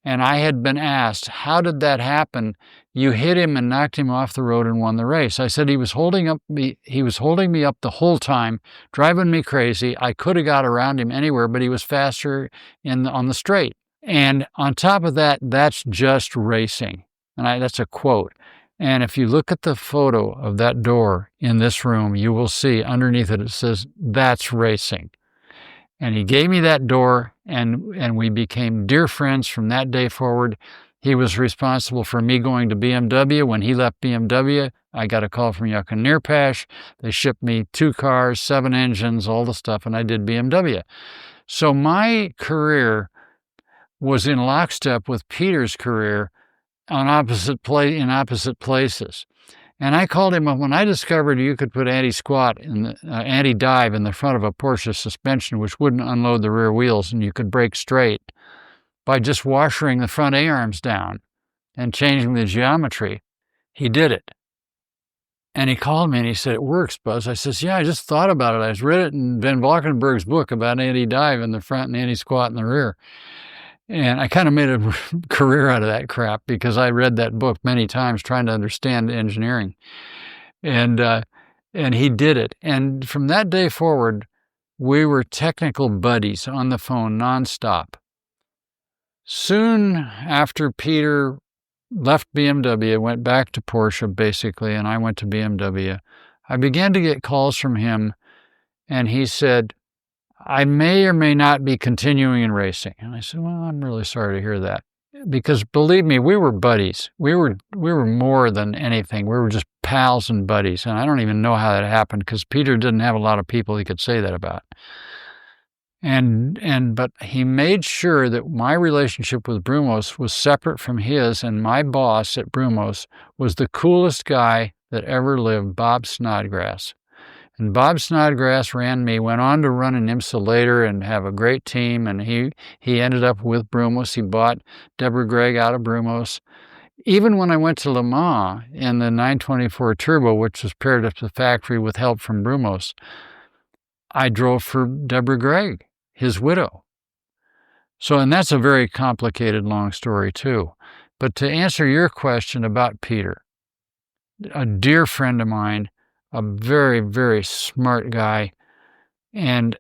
And I had been asked, how did that happen? You hit him and knocked him off the road and won the race. I said he was holding me up the whole time, driving me crazy. I could have got around him anywhere, but he was faster on the straight. And on top of that, that's just racing. And that's a quote. And if you look at the photo of that door in this room, you will see underneath it, it says, that's racing. And he gave me that door, and we became dear friends from that day forward. He was responsible for me going to BMW. When he left BMW, I got a call from Yukon Nearpash. They shipped me 2 cars, 7 engines, all the stuff, and I did BMW. So my career was in lockstep with Peter's career in opposite places. And I called him up when I discovered you could put anti-dive in the front of a Porsche suspension, which wouldn't unload the rear wheels, and you could brake straight by just washering the front A-arms down. and changing the geometry, he did it. And he called me and he said, "It works, Buzz." I says, "Yeah, I just thought about it. I just read it in Ben Valkenburg's book about anti-dive in the front and anti-squat in the rear." And I kind of made a career out of that crap because I read that book many times trying to understand engineering. And he did it. And from that day forward, we were technical buddies on the phone nonstop. Soon after Peter left BMW, went back to Porsche basically, and I went to BMW, I began to get calls from him, and he said, "I may or may not be continuing in racing." And I said, "Well, I'm really sorry to hear that." Because believe me, we were buddies. We were more than anything. We were just pals and buddies. And I don't even know how that happened because Peter didn't have a lot of people he could say that about. But he made sure that my relationship with Brumos was separate from his, and my boss at Brumos was the coolest guy that ever lived, Bob Snodgrass. And Bob Snodgrass ran me, went on to run an IMSA later and have a great team, and he ended up with Brumos. He bought Deborah Gregg out of Brumos. Even when I went to Le Mans in the 924 Turbo, which was paired up to the factory with help from Brumos, I drove for Deborah Gregg, his widow. So, and that's a very complicated, long story too. But to answer your question about Peter, a dear friend of mine, a very, very smart guy, and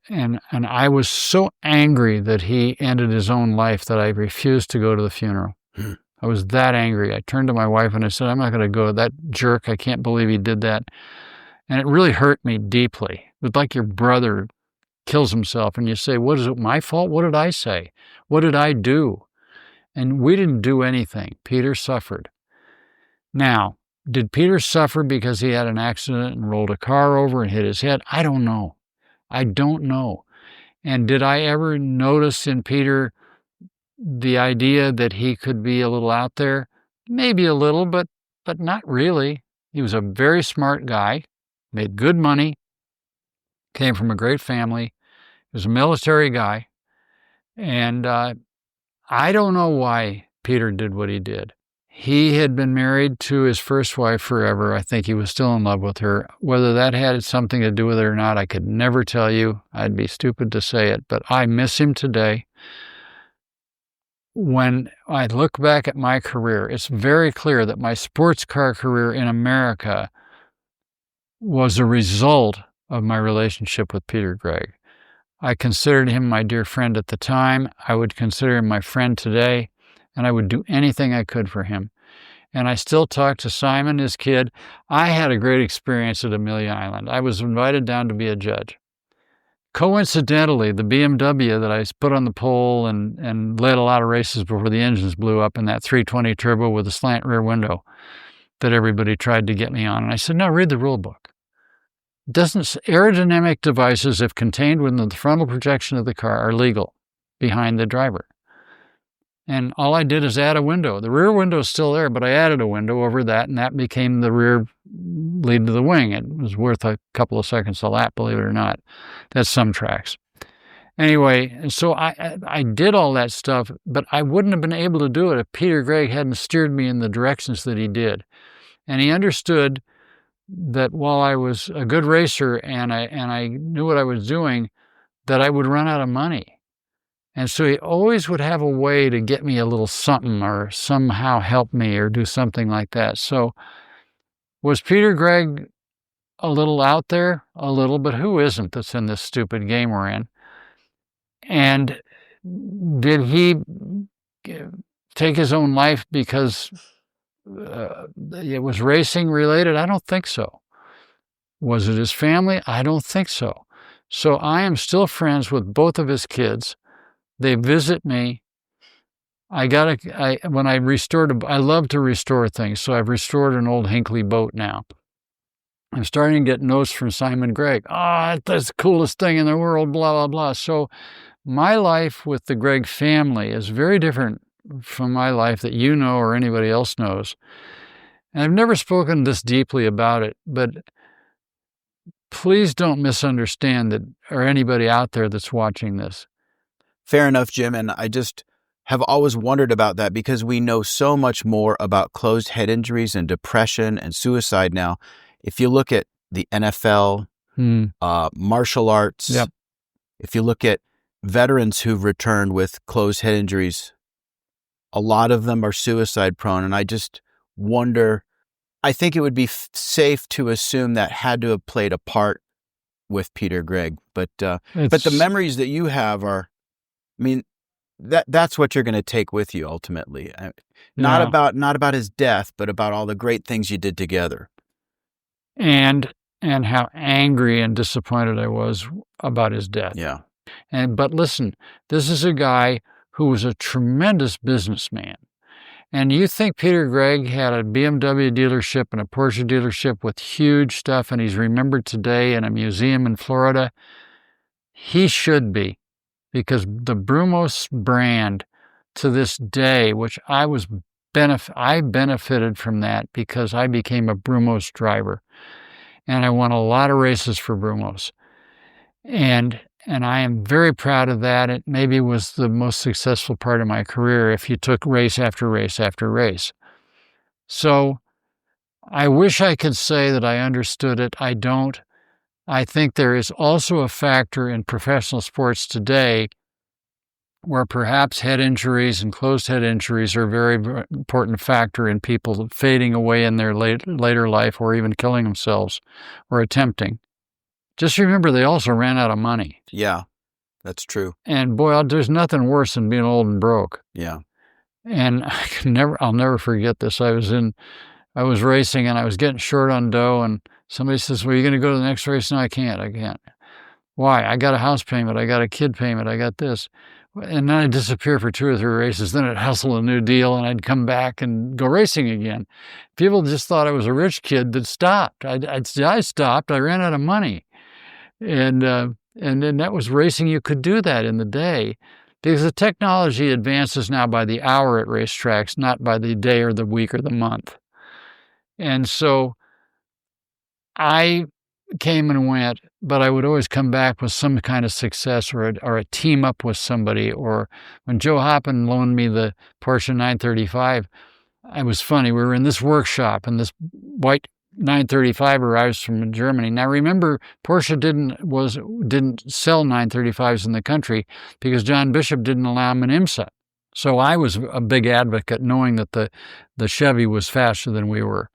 I was so angry that he ended his own life that I refused to go to the funeral. I was that angry. I turned to my wife and I said, "I'm not going to go. That jerk, I can't believe he did that." And it really hurt me deeply. It was like your brother kills himself and you say, "What is it, my fault? What did I say? What did I do?" And we didn't do anything. Peter suffered. Now, did Peter suffer because he had an accident and rolled a car over and hit his head? I don't know. I don't know. And did I ever notice in Peter the idea that he could be a little out there? Maybe a little, but not really. He was a very smart guy, made good money, came from a great family. He was a military guy. And I don't know why Peter did what he did. He had been married to his first wife forever. I think he was still in love with her. Whether that had something to do with it or not, I could never tell you. I'd be stupid to say it, but I miss him today. When I look back at my career, it's very clear that my sports car career in America was a result of my relationship with Peter Gregg. I considered him my dear friend at the time. I would consider him my friend today, and I would do anything I could for him. And I still talk to Simon, his kid. I had a great experience at Amelia Island. I was invited down to be a judge. Coincidentally, the BMW that I put on the pole and led a lot of races before the engines blew up in that 320 Turbo with a slant rear window that everybody tried to get me on. And I said, "No, read the rule book. Aerodynamic devices, if contained within the frontal projection of the car, are legal behind the driver." And all I did is add a window. The rear window is still there, but I added a window over that, and that became the rear lead to the wing. It was worth a couple of seconds a lap, believe it or not. That's some tracks. Anyway, so I did all that stuff, but I wouldn't have been able to do it if Peter Gregg hadn't steered me in the directions that he did. And he understood that while I was a good racer and I knew what I was doing, that I would run out of money. And so he always would have a way to get me a little something or somehow help me or do something like that. So was Peter Gregg a little out there? A little, but who isn't that's in this stupid game we're in? And did he take his own life because it was racing related? I don't think so. Was it his family? I don't think so. So I am still friends with both of his kids. They visit me. I love to restore things, so I've restored an old Hinckley boat now. I'm starting to get notes from Simon Gregg. That's the coolest thing in the world, blah, blah, blah. So my life with the Gregg family is very different from my life that you know or anybody else knows. And I've never spoken this deeply about it, but please don't misunderstand that, or anybody out there that's watching this. Fair enough, Jim. And have always wondered about that because we know so much more about closed head injuries and depression and suicide now. If you look at the NFL, martial arts, Yep. if you look at veterans who've returned with closed head injuries, a lot of them are suicide prone. And I just wonder, I think it would be safe to assume that had to have played a part with Peter Gregg. But the memories that you have are, I mean, that's what you're going to take with you ultimately. Not about his death, but about all the great things you did together. And how angry and disappointed I was about his death. Yeah. But listen, this is a guy who was a tremendous businessman. And you think Peter Gregg had a BMW dealership and a Porsche dealership with huge stuff, and he's remembered today in a museum in Florida? He should be, because the Brumos brand to this day, which I benefited from that because I became a Brumos driver. And I won a lot of races for Brumos. And I am very proud of that. It maybe was the most successful part of my career if you took race after race after race. So I wish I could say that I understood it. I don't. I think there is also a factor in professional sports today where perhaps head injuries and closed head injuries are a very important factor in people fading away in their later life or even killing themselves or attempting. Just remember, they also ran out of money. Yeah, that's true. And boy, there's nothing worse than being old and broke. Yeah. And I'll never forget this. I was racing and I was getting short on dough, and somebody says, "Well, you're going to go to the next race?" No, I can't. Why? I got a house payment. I got a kid payment. I got this. And then I'd disappear for 2 or 3 races. Then I'd hustle a new deal and I'd come back and go racing again. People just thought I was a rich kid that stopped. I stopped. I ran out of money. And then that was racing. You could do that in the day because the technology advances now by the hour at racetracks, not by the day or the week or the month. And so I came and went, but I would always come back with some kind of success or a team up with somebody. Or when Joe Hoppen loaned me the Porsche 935, it was funny. We were in this workshop and this white 935 arrives from Germany. Now remember, Porsche didn't sell 935s in the country because John Bishop didn't allow them in IMSA. So I was a big advocate knowing that the Chevy was faster than we were.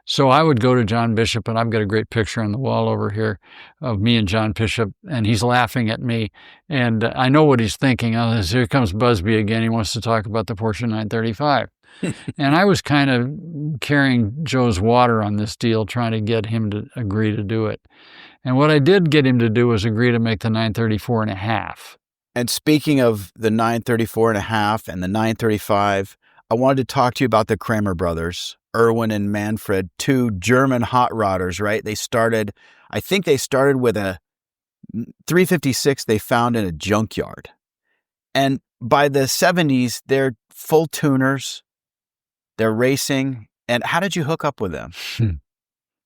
So I would go to John Bishop, and I've got a great picture on the wall over here of me and John Bishop, and he's laughing at me. And I know what he's thinking. Oh, here comes Busby again. He wants to talk about the Porsche 935. And I was kind of carrying Joe's water on this deal, trying to get him to agree to do it. And what I did get him to do was agree to make the 934.5. And speaking of the 934.5 and the 935, I wanted to talk to you about the Kramer brothers, Erwin and Manfred, 2 German hot rodders, right? I think they started with a 356 they found in a junkyard. And by the 70s, they're full tuners. They're racing. And how did you hook up with them?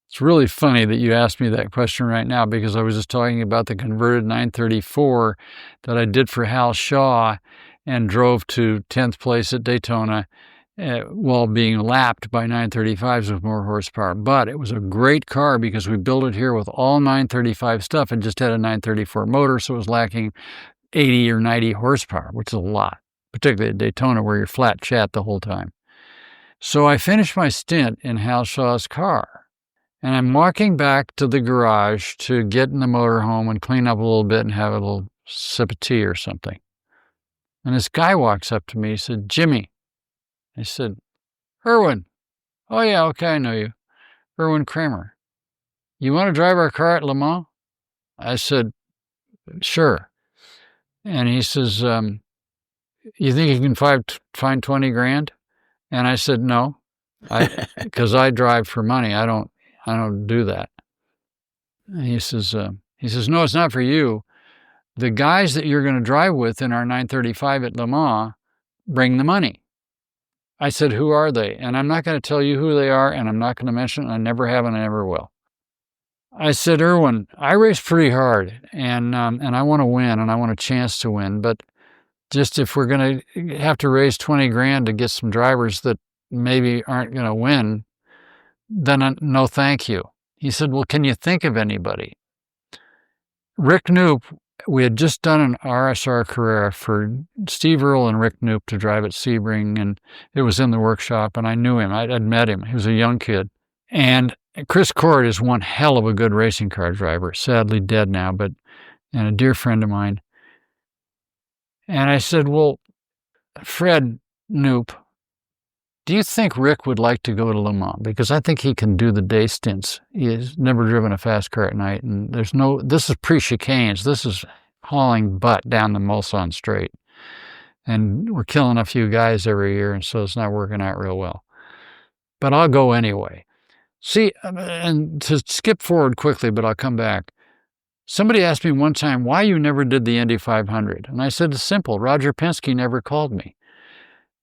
It's really funny that you asked me that question right now because I was just talking about the converted 934 that I did for Hal Shaw and drove to 10th place at Daytona while being lapped by 935s with more horsepower. But it was a great car because we built it here with all 935 stuff and just had a 934 motor, so it was lacking 80 or 90 horsepower, which is a lot, particularly at Daytona where you're flat chat the whole time. So I finished my stint in Hal Shaw's car, and I'm walking back to the garage to get in the motorhome and clean up a little bit and have a little sip of tea or something. And this guy walks up to me. He said, "Jimmy." I said, "Erwin." "Oh, yeah, okay, I know you. Erwin Kramer. You want to drive our car at Le Mans?" I said, "Sure." And he says, "You think you can find 20 grand?" And I said, "No, because I drive for money. I don't do that." And he says, "No, it's not for you. The guys that you're going to drive with in our 935 at Le Mans bring the money." I said, "Who are they?" And I'm not going to tell you who they are, and I'm not going to mention it. I never have and I never will. I said, "Erwin, I race pretty hard, and I want to win, and I want a chance to win. But just if we're going to have to raise 20 grand to get some drivers that maybe aren't going to win, then no thank you. He said, well, can you think of anybody? Rick Knoop, we had just done an RSR Carrera for Steve Earle and Rick Knoop to drive at Sebring, and it was in the workshop, and I knew him. I'd met him. He was a young kid. And Chris Cord is one hell of a good racing car driver, sadly dead now, and a dear friend of mine. And I said, well, Fred Knoop, do you think Rick would like to go to Le Mans? Because I think he can do the day stints. He's never driven a fast car at night, and this is pre-chicanes. This is hauling butt down the Mulsanne Straight. And we're killing a few guys every year, and so it's not working out real well. But I'll go anyway. See, and to skip forward quickly, but I'll come back. Somebody asked me one time why you never did the Indy 500. And I said, it's simple. Roger Penske never called me.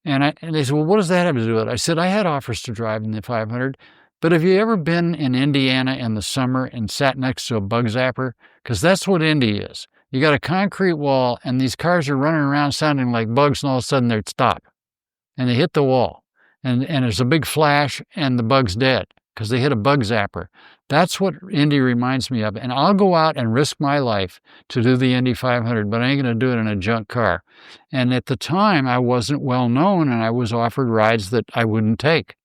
And they said, well, what does that have to do with it? I said, I had offers to drive in the 500, but have you ever been in Indiana in the summer and sat next to a bug zapper? Because that's what Indy is. You got a concrete wall, and these cars are running around sounding like bugs, and all of a sudden they'd stop. And they hit the wall. And there's a big flash, and the bug's dead because they hit a bug zapper. That's what Indy reminds me of. And I'll go out and risk my life to do the Indy 500, but I ain't going to do it in a junk car. And at the time, I wasn't well known, and I was offered rides that I wouldn't take.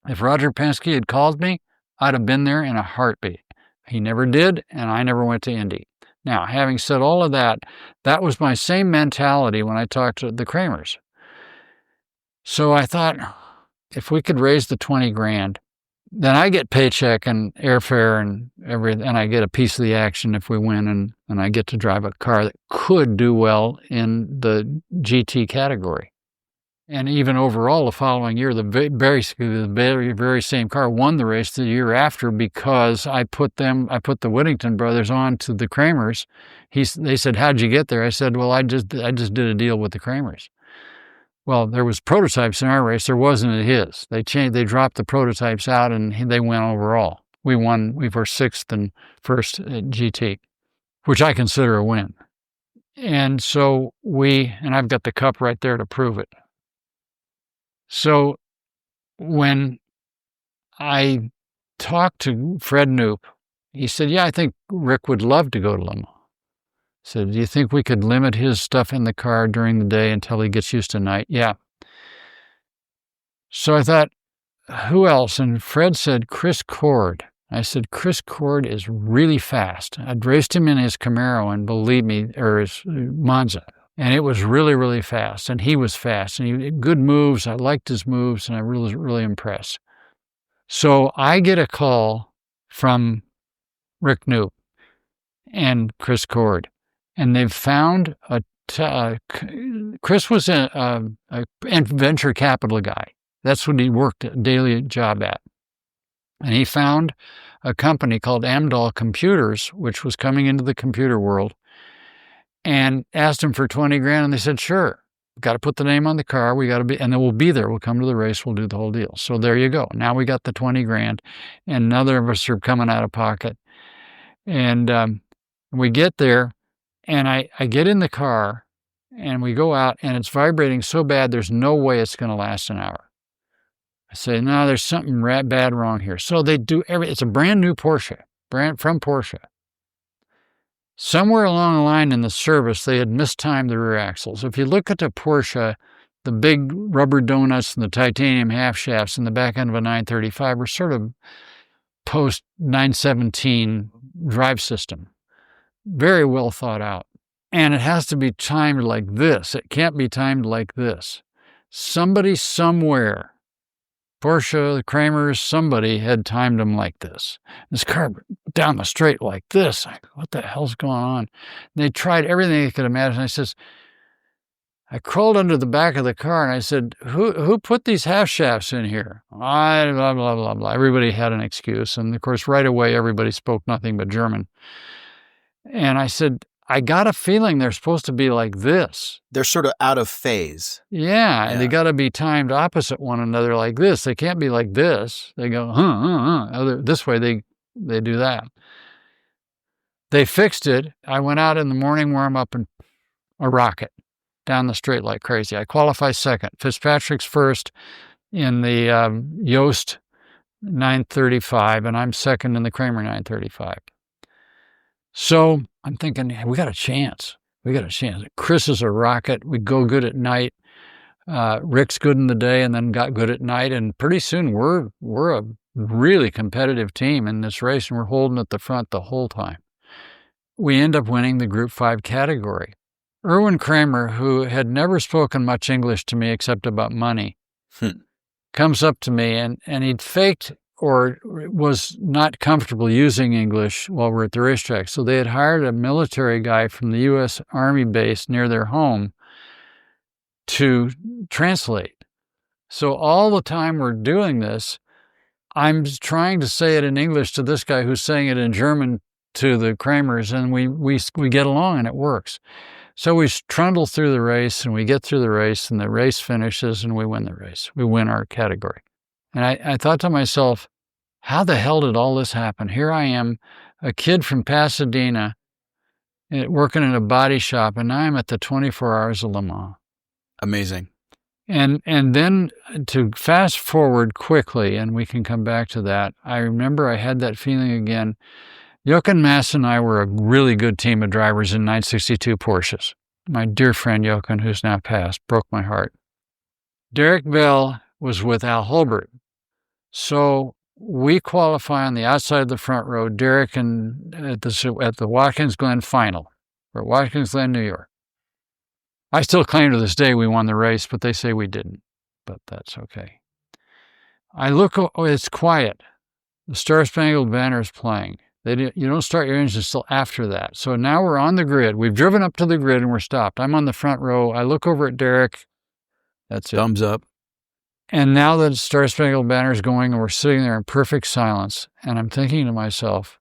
If Roger Penske had called me, I'd have been there in a heartbeat. He never did, and I never went to Indy. Now, having said all of that, that was my same mentality when I talked to the Kramers. So I thought, if we could raise the 20 grand, then I get paycheck and airfare and everything, and I get a piece of the action if we win, and I get to drive a car that could do well in the GT category. And even overall, the following year, the very same car won the race the year after because I put the Whittington brothers on to the Kramers. They said, how'd you get there? I said, well, I just did a deal with the Kramers. Well, there was prototypes in our race. There wasn't at his. They dropped the prototypes out, and they went overall. We won. We were sixth and first at GT, which I consider a win. And so and I've got the cup right there to prove it. So when I talked to Fred Knoop, he said, yeah, I think Rick would love to go to Le Mans. Said, do you think we could limit his stuff in the car during the day until he gets used to night? Yeah. So I thought, who else? And Fred said, Chris Cord. I said, Chris Cord is really fast. I'd raced him in his Camaro, and believe me, or his Monza. And it was really, really fast. And he was fast. And he had good moves. I liked his moves, and I was really impressed. So I get a call from Rick Knoop and Chris Cord. And they've found Chris was a venture capital guy. That's what he worked a daily job at. And he found a company called Amdahl Computers, which was coming into the computer world, and asked him for 20 grand. And they said, sure, got to put the name on the car. And then we'll be there. We'll come to the race. We'll do the whole deal. So there you go. Now we got the 20 grand, and none of us are coming out of pocket. And we get there. And I get in the car, and we go out, and it's vibrating so bad, there's no way it's going to last an hour. I say, no, there's something bad wrong here. So they do it's a brand new Porsche, from Porsche. Somewhere along the line in the service, they had mistimed the rear axles. If you look at the Porsche, the big rubber donuts and the titanium half shafts in the back end of a 935 are sort of post-917 drive system. Very well thought out. And it has to be timed like this. It can't be timed like this. Somebody somewhere, Porsche, the Kramers, somebody had timed them like this. This car down the straight like this. I go, what the hell's going on? And they tried everything they could imagine. I crawled under the back of the car, and I said, who put these half shafts in here? Blah, blah, blah, blah. Everybody had an excuse. And, of course, right away, everybody spoke nothing but German. And I said, I got a feeling they're supposed to be like this. They're sort of out of phase. Yeah, and they got to be timed opposite one another like this. They can't be like this. They go, this way they do that. They fixed it. I went out in the morning, warm up, and a rocket. down the straight like crazy. I qualify second. Fitzpatrick's first in the Yost 935, and I'm second in the Kramer 935. So I'm thinking, hey, we got a chance. Chris is a rocket. We go good at night. Rick's good in the day and then got good at night. And pretty soon we're a really competitive team in this race, and we're holding at the front the whole time. We end up winning the Group 5 category. Erwin Kramer, who had never spoken much English to me except about money, comes up to me, and he'd faked or was not comfortable using English while we're at the racetrack. So they had hired a military guy from the U.S. Army base near their home to translate. So all the time we're doing this, I'm trying to say it in English to this guy who's saying it in German to the Kramers, and we get along and it works. So we trundle through the race, and we get through the race, and the race finishes, and we win the race. We win our category. And I thought to myself, how the hell did all this happen? Here I am, a kid from Pasadena, working in a body shop, and now I'm at the 24 Hours of Le Mans. Amazing. And then to fast forward quickly, and we can come back to that, I remember I had that feeling again. Jochen Mass and I were a really good team of drivers in 962 Porsches. My dear friend Jochen, who's now passed, broke my heart. Derek Bell was with Al Holbert. So we qualify on the outside of the front row, Derek and at the Watkins Glen final, or Watkins Glen, New York. I still claim to this day we won the race, but they say we didn't. But that's okay. I look, it's quiet. The Star Spangled Banner is playing. You don't start your engines until after that. So now we're on the grid. We've driven up to the grid and we're stopped. I'm on the front row. I look over at Derek. That's it. Thumbs up. And now the Star Spangled Banner is going and we're sitting there in perfect silence. And I'm thinking to myself,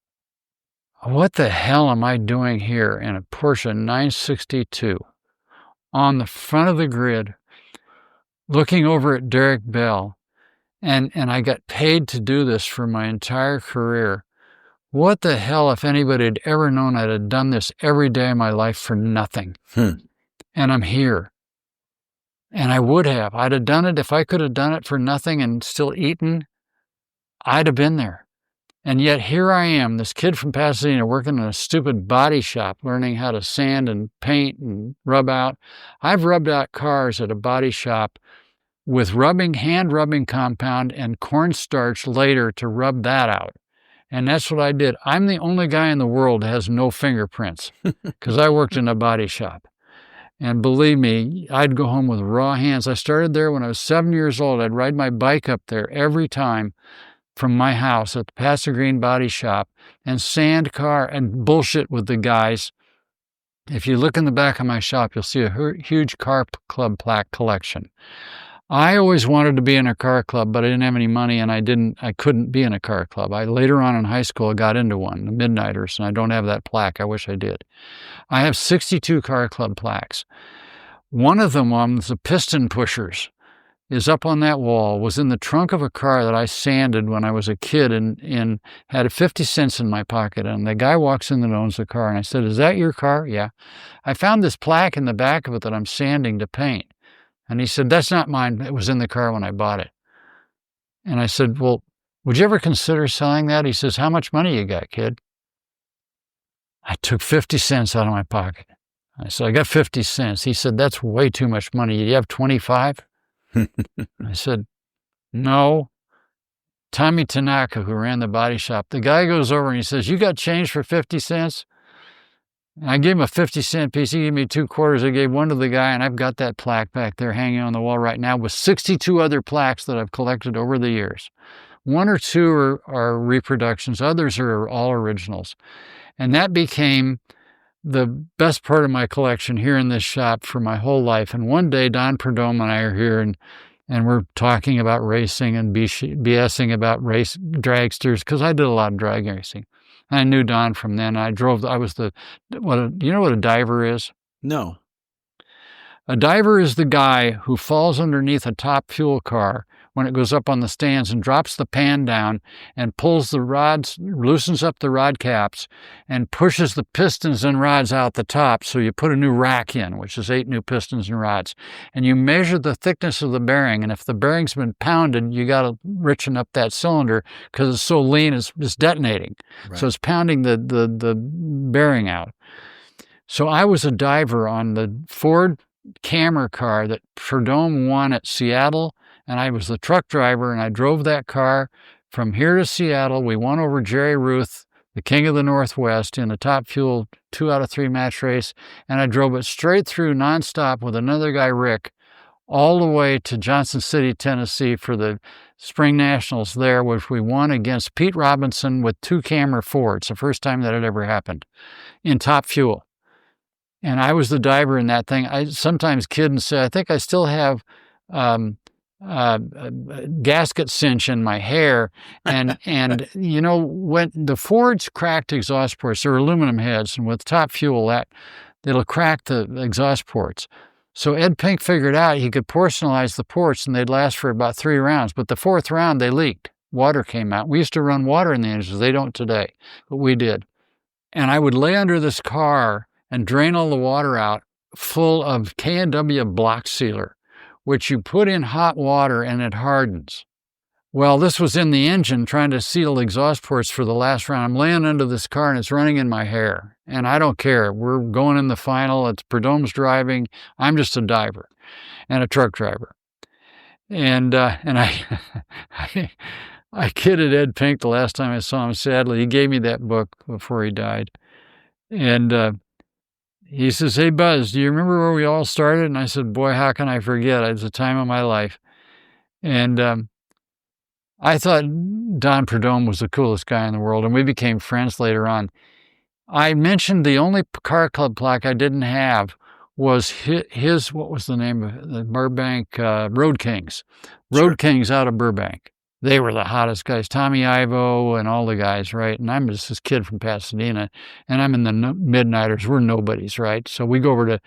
what the hell am I doing here in a Porsche 962 on the front of the grid, looking over at Derek Bell? And I got paid to do this for my entire career. What the hell, if anybody had ever known I'd have done this every day of my life for nothing? And I'm here. And I would have. I'd have done it if I could have done it for nothing and still eaten. I'd have been there. And yet here I am, this kid from Pasadena working in a stupid body shop, learning how to sand and paint and rub out. I've rubbed out cars at a body shop with hand rubbing compound and cornstarch later to rub that out. And that's what I did. I'm the only guy in the world that has no fingerprints because I worked in a body shop. And believe me, I'd go home with raw hands. I started there when I was 7 years old. I'd ride my bike up there every time from my house at the Pasadena body shop and sand car and bullshit with the guys. If you look in the back of my shop, you'll see a huge car club plaque collection. I always wanted to be in a car club, but I didn't have any money, and I couldn't be in a car club. Later on in high school, I got into one, the Midnighters, and I don't have that plaque. I wish I did. I have 62 car club plaques. One of them, the piston pushers, is up on that wall, was in the trunk of a car that I sanded when I was a kid and had 50 cents in my pocket. And the guy walks in that owns the car, and I said, "Is that your car?" "Yeah." "I found this plaque in the back of it that I'm sanding to paint." And he said, "That's not mine. It was in the car when I bought it." And I said, "Well, would you ever consider selling that?" He says, "How much money you got, kid?" I took 50 cents out of my pocket. I said, "I got 50 cents. He said, "That's way too much money. Do you have 25? I said, "No." Tommy Tanaka, who ran the body shop, the guy goes over and he says, "You got change for 50 cents? And I gave him a 50-cent piece. He gave me 2 quarters. I gave one to the guy, and I've got that plaque back there hanging on the wall right now with 62 other plaques that I've collected over the years. 1 or 2 are reproductions. Others are all originals. And that became the best part of my collection here in this shop for my whole life. And one day, Don Perdomo and I are here, and we're talking about racing and BSing about race dragsters, because I did a lot of drag racing. I knew Don from then. You know what a diver is? No. A diver is the guy who falls underneath a top fuel car when it goes up on the stands and drops the pan down and pulls the rods, loosens up the rod caps and pushes the pistons and rods out the top. So you put a new rack in, which is 8 new pistons and rods. And you measure the thickness of the bearing. And if the bearing's been pounded, you got to richen up that cylinder because it's so lean, it's detonating. Right. So it's pounding the bearing out. So I was a diver on the Ford Camry car that Prudhomme won at Seattle, and I was the truck driver, and I drove that car from here to Seattle. We won over Jerry Ruth, the king of the Northwest, in the Top Fuel 2 out of 3 match race, and I drove it straight through nonstop with another guy, Rick, all the way to Johnson City, Tennessee for the Spring Nationals there, which we won against Pete Robinson with 2 Camry Fords, the first time that had ever happened, in Top Fuel. And I was the diver in that thing. I sometimes kid and say, I think I still have gasket cinch in my hair. And you know, when the Fords cracked exhaust ports, they're aluminum heads, and with Top Fuel, it'll crack the exhaust ports. So Ed Pink figured out he could porcelainize the ports, and they'd last for about 3 rounds. But the 4th round, they leaked. Water came out. We used to run water in the engines. They don't today, but we did. And I would lay under this car and drain all the water out full of K&W block sealer, which you put in hot water and it hardens. Well, this was in the engine trying to seal exhaust ports for the last round. I'm laying under this car and it's running in my hair. And I don't care. We're going in the final. It's Prudhomme's driving. I'm just a diver and a truck driver. And I kidded Ed Pink the last time I saw him, sadly. He gave me that book before he died. And he says, "Hey, Buzz, do you remember where we all started?" And I said, "Boy, how can I forget? It was the time of my life." And I thought Don Prudhomme was the coolest guy in the world, and we became friends later on. I mentioned the only car club plaque I didn't have was his what was the name of it? The Burbank Road Kings. Road Kings out of Burbank. They were the hottest guys, Tommy Ivo and all the guys, right? And I'm just this kid from Pasadena, and I'm in the Midnighters. We're nobodies, right? So we go over to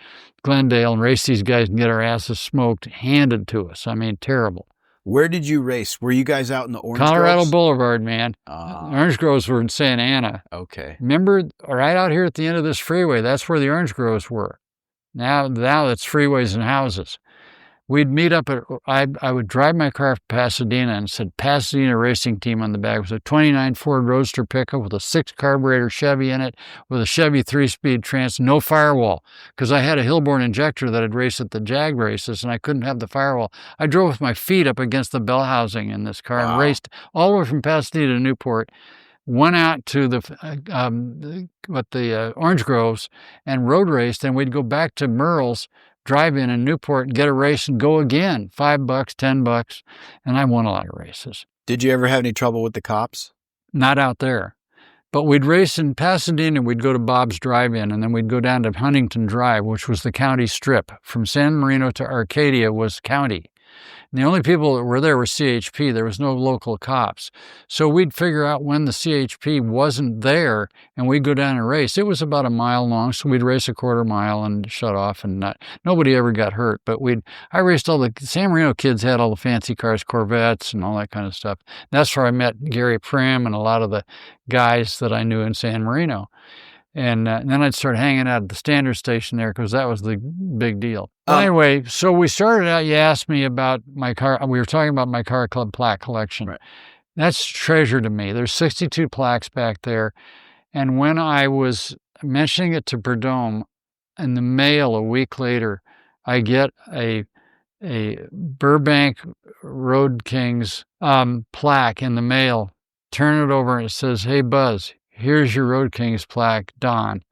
Glendale and race these guys and get our asses smoked, handed to us. I mean, terrible. Where did you race? Were you guys out in the Orange Colorado Groves? Boulevard, man. Orange Groves were in Santa Ana. Okay. Remember, right out here at the end of this freeway, that's where the Orange Groves were. Now it's freeways and houses. We'd meet up I would drive my car to Pasadena and said Pasadena Racing Team on the back. It was a 29 Ford Roadster pickup with a 6-carburetor Chevy in it, with a Chevy 3-speed trans, no firewall, because I had a Hillborn injector that had raced at the Jag races, and I couldn't have the firewall. I drove with my feet up against the bell housing in this car and raced all the way from Pasadena to Newport, went out to the Orange Groves and road raced, and we'd go back to Merle's, drive in Newport, get a race, and go again. $5, $10, and I won a lot of races. Did you ever have any trouble with the cops? Not out there. But we'd race in Pasadena, we'd go to Bob's Drive-In, and then we'd go down to Huntington Drive, which was the county strip. From San Marino to Arcadia was county. And the only people that were there were CHP. There was no local cops. So we'd figure out when the CHP wasn't there, and we'd go down and race. It was about a mile long, so we'd race a quarter mile and shut off, and nobody ever got hurt. But I raced all the San Marino kids had all the fancy cars, Corvettes and all that kind of stuff. That's where I met Gary Prim and a lot of the guys that I knew in San Marino. And then I'd start hanging out at the standard station there because that was the big deal. Anyway, so we started out, you asked me about my car. We were talking about my car club plaque collection. Right. That's treasure to me. There's 62 plaques back there. And when I was mentioning it to Prudhomme, in the mail a week later, I get a Burbank Road Kings plaque in the mail. Turn it over and it says, "Hey, Buzz, here's your Road Kings plaque, Don."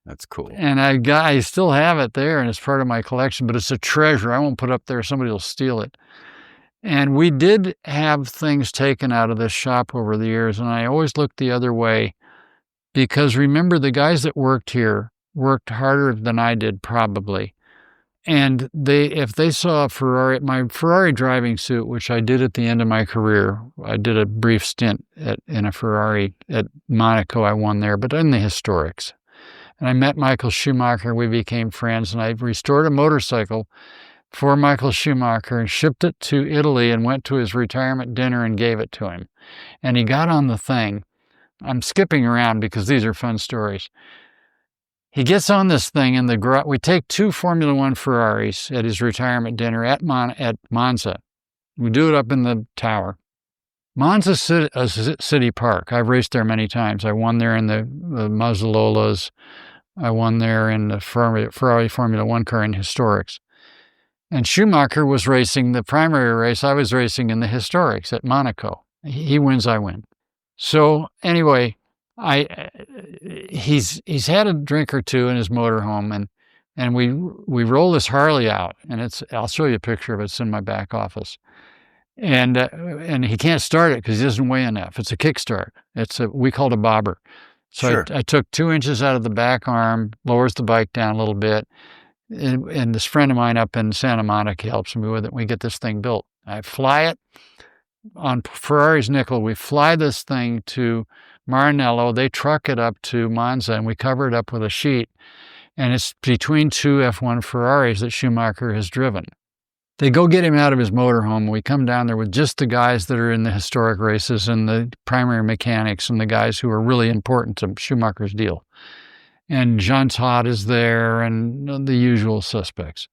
That's cool. And I still have it there, and it's part of my collection, but it's a treasure. I won't put it up there. Somebody will steal it. And we did have things taken out of this shop over the years, and I always looked the other way because, remember, the guys that worked here worked harder than I did probably. And if they saw a Ferrari, my Ferrari driving suit, which I did at the end of my career, I did a brief stint in a Ferrari at Monaco. I won there, but in the historics. And I met Michael Schumacher. We became friends, and I restored a motorcycle for Michael Schumacher and shipped it to Italy and went to his retirement dinner and gave it to him. And he got on the thing. I'm skipping around because these are fun stories. He gets on this thing in the garage. We take 2 Formula One Ferraris at his retirement dinner at Monza. We do it up in the tower. Monza City Park. I've raced there many times. I won there in the Mazda Lolas. I won there in the Ferrari Formula One car in historics. And Schumacher was racing the primary race. I was racing in the historics at Monaco. He wins, I win. So anyway, he's had a drink or two in his motorhome, and we roll this Harley out, and I'll show you a picture of it. It's in my back office, and he can't start it because he doesn't weigh enough. It's a kickstart. We call it a bobber. So sure. I took 2 inches out of the back arm, lowers the bike down a little bit, and this friend of mine up in Santa Monica helps me with it. We get this thing built. I fly it on Ferrari's nickel. We fly this thing to Maranello. They truck it up to Monza, and we cover it up with a sheet. And it's between 2 F1 Ferraris that Schumacher has driven. They go get him out of his motorhome. We come down there with just the guys that are in the historic races and the primary mechanics and the guys who are really important to Schumacher's deal. And Jean Todt is there and the usual suspects.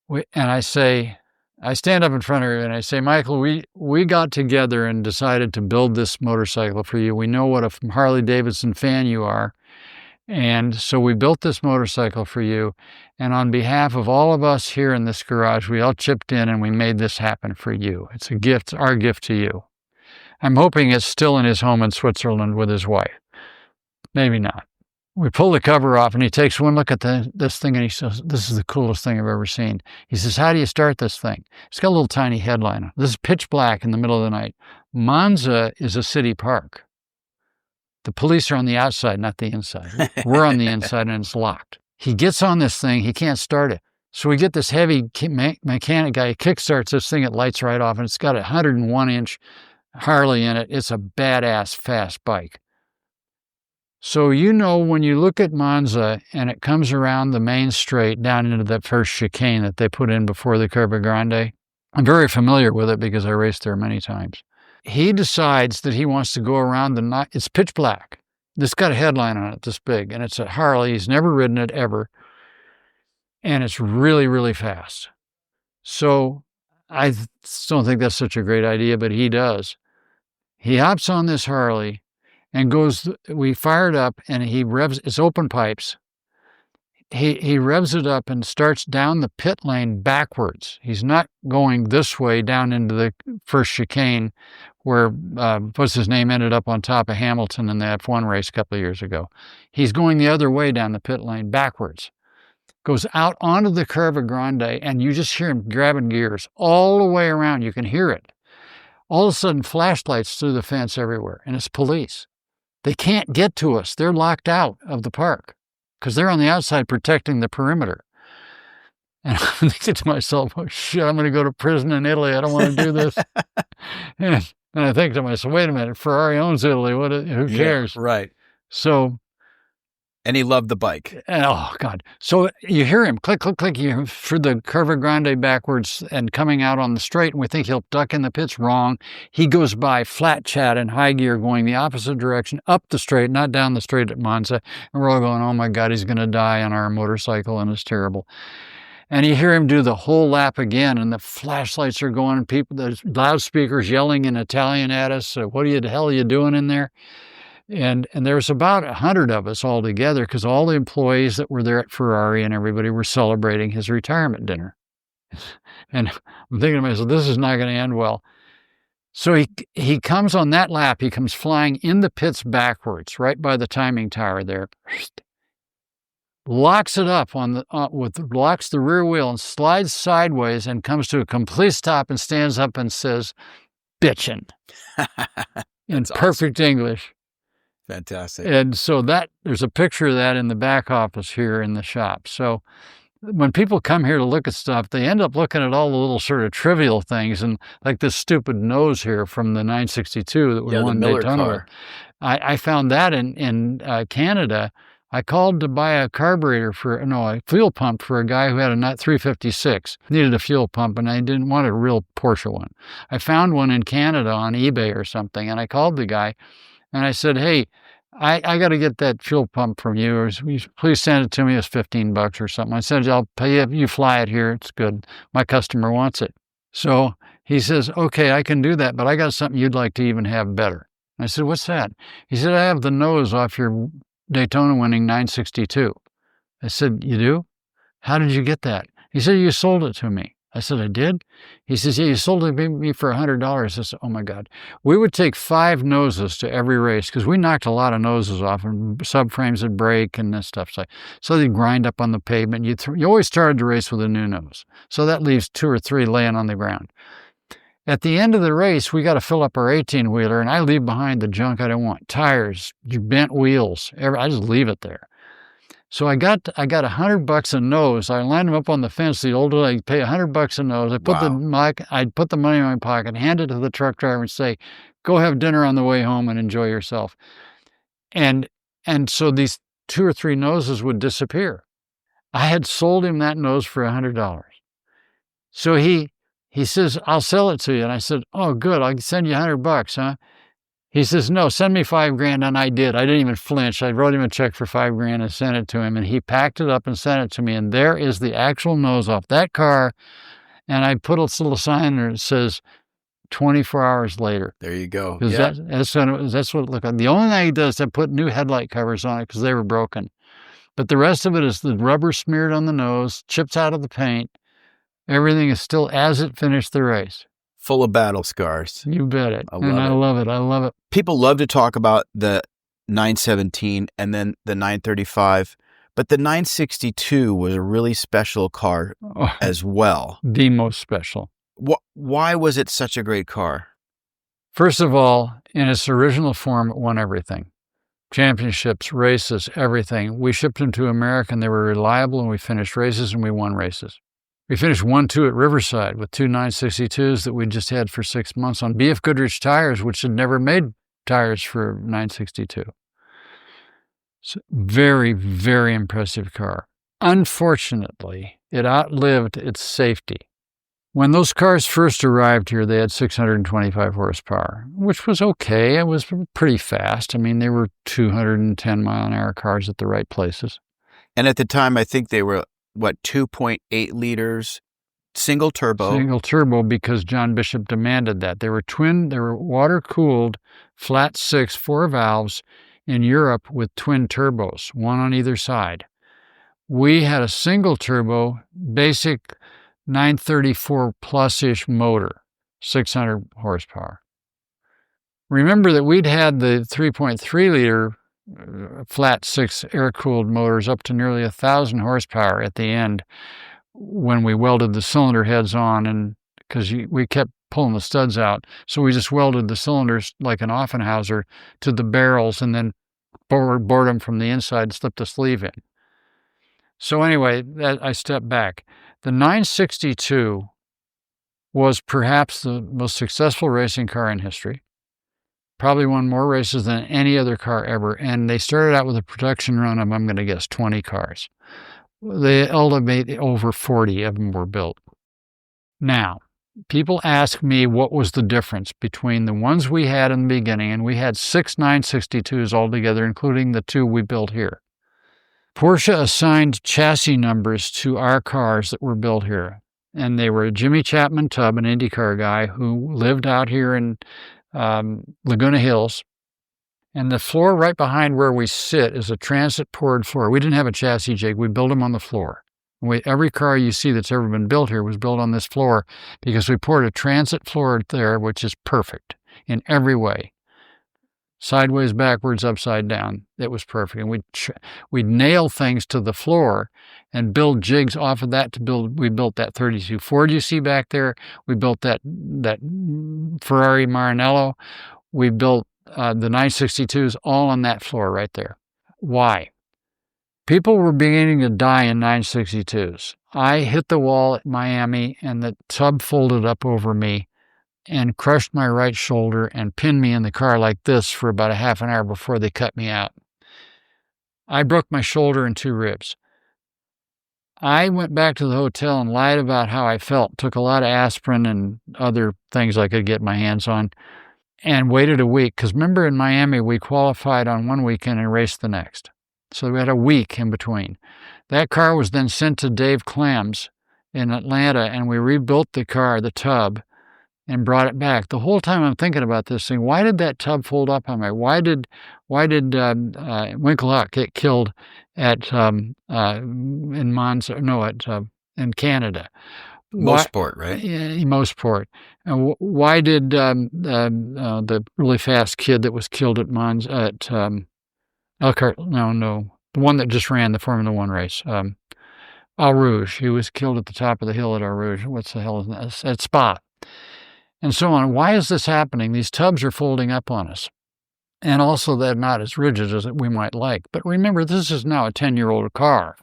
And I stand up in front of her and I say, Michael, we got together and decided to build this motorcycle for you. We know what a Harley-Davidson fan you are. And so we built this motorcycle for you. And on behalf of all of us here in this garage, we all chipped in and we made this happen for you. It's a gift, our gift to you. I'm hoping it's still in his home in Switzerland with his wife. Maybe not. We pull the cover off and he takes one look at this thing and he says, this is the coolest thing I've ever seen. He says, how do you start this thing? It's got a little tiny headline on it. This is pitch black in the middle of the night. Monza is a city park. The police are on the outside, not the inside. We're on the inside and it's locked. He gets on this thing. He can't start it. So we get this heavy mechanic guy. He kickstarts this thing. It lights right off and it's got a 101-inch Harley in it. It's a badass fast bike. So when you look at Monza and it comes around the main straight down into that first chicane that they put in before the Curva Grande, I'm very familiar with it because I raced there many times. He decides that he wants to go around the night. It's pitch black. It's got a headline on it this big, and it's a Harley. He's never ridden it ever, and it's really, really fast. So I don't think that's such a great idea, but he does. He hops on this Harley and we fire it up, and he revs. It's open pipes. He revs it up and starts down the pit lane backwards. He's not going this way down into the first chicane where, what's his name, ended up on top of Hamilton in the F1 race a couple of years ago. He's going the other way down the pit lane backwards. Goes out onto the Curva Grande, and you just hear him grabbing gears all the way around. You can hear it. All of a sudden, flashlights through the fence everywhere, and it's police. They can't get to us. They're locked out of the park because they're on the outside protecting the perimeter. And I'm thinking to myself, oh, shit, I'm going to go to prison in Italy. I don't want to do this. And I think to myself, wait a minute, Ferrari owns Italy. Who cares? Yeah, right. So. And he loved the bike. Oh, God. So you hear him click, click, click through the Curva Grande backwards and coming out on the straight, and we think he'll duck in the pits. Wrong. He goes by flat chat in high gear going the opposite direction, up the straight, not down the straight at Monza. And we're all going, oh, my God, he's going to die on our motorcycle, and it's terrible. And you hear him do the whole lap again, and the flashlights are going, and the loudspeakers yelling in Italian at us. What the hell are you doing in there? And there was about 100 of us all together because all the employees that were there at Ferrari and everybody were celebrating his retirement dinner. And I'm thinking to myself, this is not going to end well. So he comes on that lap. He comes flying in the pits backwards, right by the timing tower there. Locks it up locks the rear wheel and slides sideways and comes to a complete stop and stands up and says, "Bitchin'," in perfect English. Fantastic. And so there's a picture of that in the back office here in the shop. So when people come here to look at stuff, they end up looking at all the little sort of trivial things, and like this stupid nose here from the 962 that we won Daytona. I found that in Canada I called to buy a fuel pump for a guy who had a 356. Needed a fuel pump, and I didn't want a real Porsche one. I found one in Canada on eBay or something, and I called the guy, and I said, hey, I got to get that fuel pump from you. Or please send it to me. It's $15 or something. I said, I'll pay you if you fly it here. It's good. My customer wants it. So he says, okay, I can do that, but I got something you'd like to even have better. I said, what's that? He said, I have the nose off your Daytona winning 962. I said, you do? How did you get that? He said, you sold it to me. I said, I did? He says, yeah, you sold it to me for $100. I said, oh my God. We would take 5 noses to every race because we knocked a lot of noses off and subframes would break and this stuff. So they'd grind up on the pavement. You always started the race with a new nose. So that leaves 2 or 3 laying on the ground. At the end of the race, we got to fill up our 18-wheeler, and I leave behind the junk I don't want. Tires, bent wheels. I just leave it there. So I got $100 a nose. I lined them up on the fence. The older I'd pay $100 a nose. I'd put the money in my pocket, hand it to the truck driver, and say, "Go have dinner on the way home and enjoy yourself." And so these 2 or 3 noses would disappear. I had sold him that nose for $100. So he says, "I'll sell it to you." And I said, "Oh, good. I'll send you $100, huh?" He says, "No, send me $5,000." And I did. I didn't even flinch. I wrote him a check for $5,000 and sent it to him. And he packed it up and sent it to me. And there is the actual nose off that car. And I put a little sign there that says 24 hours later. There you go. Yeah. That's what it looked like. The only thing he does is I put new headlight covers on it because they were broken. But the rest of it is the rubber smeared on the nose, chips out of the paint. Everything is still as it finished the race. Full of battle scars. You bet it. I love it. I love it. People love to talk about the 917 and then the 935, but the 962 was a really special car as well. The most special. Why was it such a great car? First of all, in its original form, it won everything. Championships, races, everything. We shipped them to America and they were reliable, and we finished races and we won races. We finished 1-2 at Riverside with 2 962s that we just had for 6 months on BF Goodrich tires, which had never made tires for 962. So very, very impressive car. Unfortunately, it outlived its safety. When those cars first arrived here, they had 625 horsepower, which was okay. It was pretty fast. I mean, they were 210-mile-an-hour cars at the right places. And at the time, I think they were 2.8 liters, single turbo. Single turbo, because John Bishop demanded that. They were water-cooled, flat 6, 4 valves in Europe with twin turbos, one on either side. We had a single turbo, basic 934 plus-ish motor, 600 horsepower. Remember that we'd had the 3.3 liter flat 6 air-cooled motors up to nearly 1,000 horsepower at the end when we welded the cylinder heads on, and because we kept pulling the studs out, so we just welded the cylinders like an Offenhauser to the barrels and then bored them from the inside and slipped the sleeve in. So anyway, I stepped back. The 962 was perhaps the most successful racing car in history. Probably won more races than any other car ever. And they started out with a production run of, I'm going to guess, 20 cars. They ultimately, over 40 of them were built. Now, people ask me what was the difference between the ones we had in the beginning, and we had 6 962s altogether, including the 2 we built here. Porsche assigned chassis numbers to our cars that were built here. And they were Jimmy Chapman Tubb, an IndyCar guy who lived out here in Laguna Hills, and the floor right behind where we sit is a transit poured floor. We didn't have a chassis jig. We built them on the floor. Every car you see that's ever been built here was built on this floor because we poured a transit floor there, which is perfect in every way. Sideways, backwards, upside down. It was perfect. And we'd nail things to the floor and build jigs off of that we built that 32 Ford you see back there. We built that Ferrari Maranello. We built the 962s all on that floor right there. Why? People were beginning to die in 962s. I hit the wall at Miami and the tub folded up over me and crushed my right shoulder and pinned me in the car like this for about a half an hour before they cut me out. I broke my shoulder and 2 ribs. I went back to the hotel and lied about how I felt, took a lot of aspirin and other things I could get my hands on, and waited a week. Because remember, in Miami, we qualified on one weekend and raced the next. So we had a week in between. That car was then sent to Dave Clem's in Atlanta, and we rebuilt the car, the tub, and brought it back. The whole time I'm thinking about this thing, why did that tub fold up on me? Why did Winkelhock get killed at in Monza? No, in Canada. Motorsport, right? Yeah, motorsport. And why did the really fast kid that was killed at Monza at Elkhart? No, the one that just ran the Formula One race. Eau Rouge. He was killed at the top of the hill at Eau Rouge. What's the hell is that? At Spa. And so on. Why is this happening? These tubs are folding up on us. And also, they're not as rigid as we might like. But remember, this is now a 10-year-old car.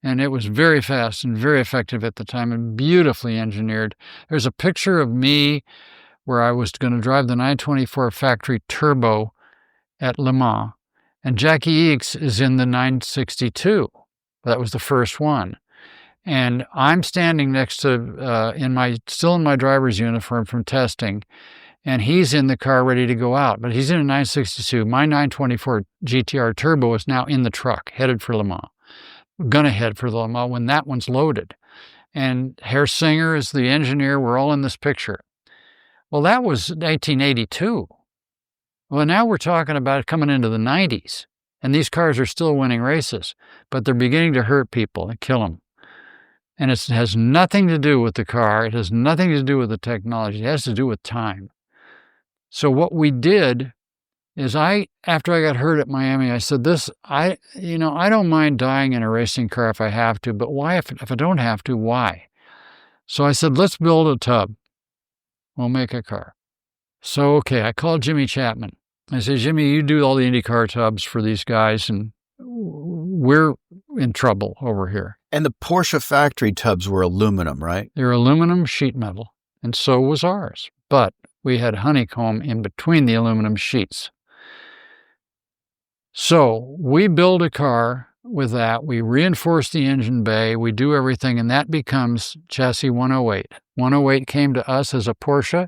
And it was very fast and very effective at the time and beautifully engineered. There's a picture of me where I was going to drive the 924 factory turbo at Le Mans. And Jackie Eakes is in the 962. That was the first one. And I'm standing next to, still in my driver's uniform from testing, and he's in the car ready to go out. But he's in a 962. My 924 GTR Turbo is now in the truck, headed for Le Mans. Gonna head for Le Mans when that one's loaded. And Herr Singer is the engineer. We're all in this picture. Well, that was 1982. Well, now we're talking about coming into the 90s. And these cars are still winning races, but they're beginning to hurt people and kill them. And it has nothing to do with the car. It has nothing to do with the technology. It has to do with time. So what we did is after I got hurt at Miami, I said I don't mind dying in a racing car if I have to, but why, if I don't have to, why? So I said, let's build a tub. We'll make a car. So, okay, I called Jimmy Chapman. I said, Jimmy, you do all the IndyCar tubs for these guys, and we're in trouble over here. And the Porsche factory tubs were aluminum, right? They're aluminum sheet metal, and so was ours. But we had honeycomb in between the aluminum sheets. So we build a car with that. We reinforce the engine bay. We do everything, and that becomes chassis 108. 108 came to us as a Porsche.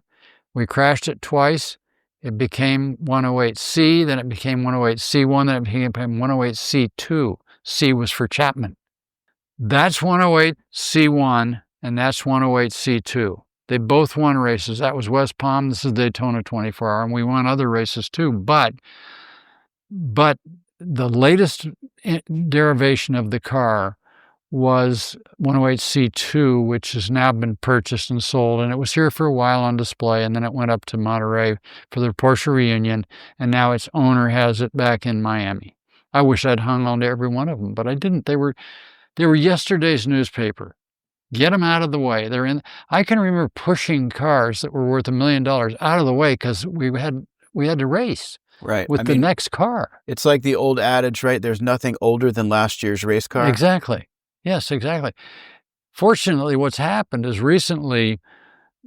We crashed it twice. It became 108C, then it became 108C1, then it became 108C2. C was for Chapman. That's 108C1, and that's 108C2. They both won races. That was West Palm. This is Daytona 24-hour, and we won other races too. But the latest derivation of the car was 108C2, which has now been purchased and sold, and it was here for a while on display, and then it went up to Monterey for the Porsche reunion, and now its owner has it back in Miami. I wish I'd hung on to every one of them, but I didn't. They were yesterday's newspaper. Get them out of the way. I can remember pushing cars that were worth $1 million out of the way because we had to race. Right. With the next car. It's like the old adage, right? There's nothing older than last year's race car. Exactly. Yes, exactly. Fortunately, what's happened is recently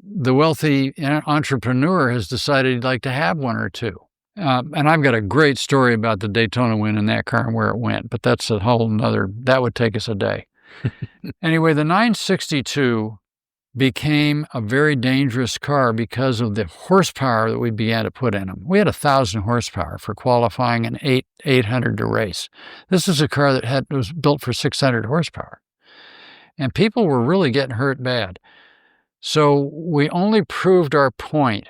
the wealthy entrepreneur has decided he'd like to have one or two. And I've got a great story about the Daytona win in that car and where it went, but that's a whole nother, that would take us a day. Anyway, the 962 became a very dangerous car because of the horsepower that we began to put in them. We had 1,000 horsepower for qualifying and 800 to race. This is a car that was built for 600 horsepower. And people were really getting hurt bad. So we only proved our point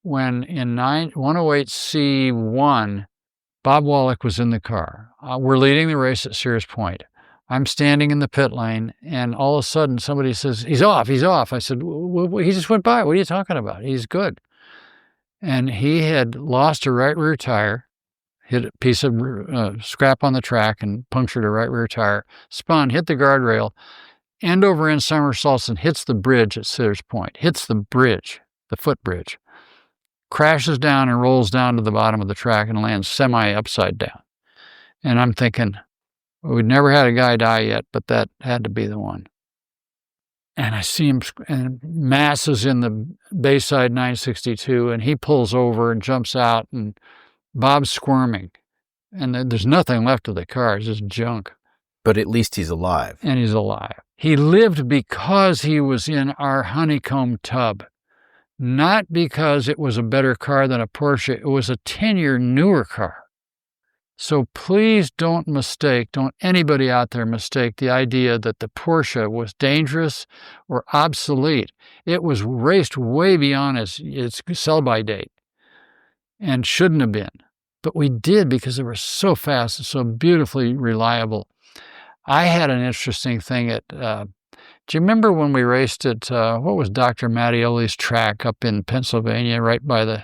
when in 108C1, Bob Wallach was in the car. We're leading the race at Sears Point. I'm standing in the pit lane, and all of a sudden somebody says, he's off. I said, he just went by. What are you talking about? He's good. And he had lost a right rear tire, hit a piece of scrap on the track and punctured a right rear tire, spun, hit the guardrail, end over end somersaults and hits the bridge at Sears Point, hits the bridge, the footbridge, crashes down and rolls down to the bottom of the track and lands semi-upside down. And I'm thinking, we'd never had a guy die yet, but that had to be the one. And I see him, and Mass is in the Bayside 962, and he pulls over and jumps out, and Bob's squirming. And there's nothing left of the car. It's just junk. But at least he's alive. And he's alive. He lived because he was in our honeycomb tub. Not because it was a better car than a Porsche. It was a 10-year newer car. So please don't anybody out there mistake the idea that the Porsche was dangerous or obsolete. It was raced way beyond its sell-by date and shouldn't have been. But we did because they were so fast and so beautifully reliable. I had an interesting thing at, do you remember when we raced at, what was Dr. Mattioli's track up in Pennsylvania, right by the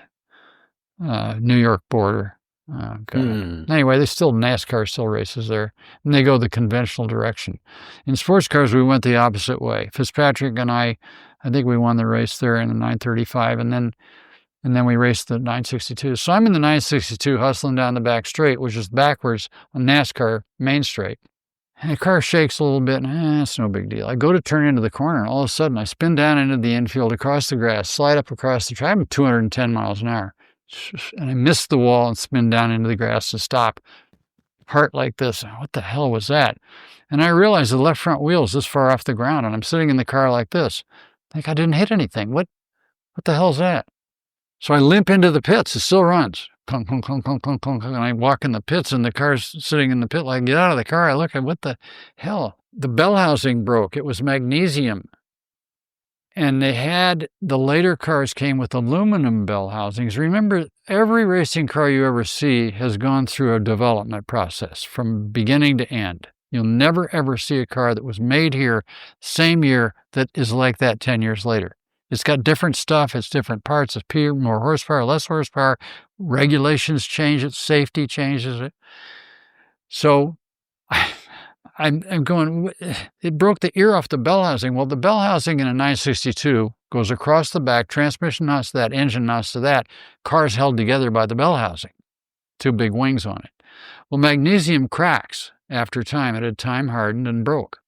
New York border? Oh, God. Anyway, NASCAR still races there, and they go the conventional direction. In sports cars, we went the opposite way. Fitzpatrick and I think we won the race there in the 935, and then we raced the 962. So I'm in the 962 hustling down the back straight, which is backwards on NASCAR main straight. And the car shakes a little bit, and it's no big deal. I go to turn into the corner, and all of a sudden I spin down into the infield across the grass, slide up across the track. I'm 210 miles an hour. And I missed the wall and spin down into the grass and stop. Heart like this. What the hell was that? And I realized the left front wheel is this far off the ground, and I'm sitting in the car like this. Like I didn't hit anything. What the hell's that? So I limp into the pits. It still runs. Clunk, clunk, clunk, clunk, clunk, clunk. And I walk in the pits, and the car's sitting in the pit. Like, get out of the car. I look at what the hell? The bell housing broke. It was magnesium. And the later cars came with aluminum bell housings. Remember, every racing car you ever see has gone through a development process from beginning to end. You'll never, ever see a car that was made here same year that is like that 10 years later. It's got different stuff. It's different parts. It's more horsepower, less horsepower. Regulations change it. Safety changes it. So I'm going, it broke the ear off the bell housing. Well, the bell housing in a 962 goes across the back, transmission knots to that, engine knots to that. Car's held together by the bell housing. Two big wings on it. Well, magnesium cracks after time. It had time hardened and broke.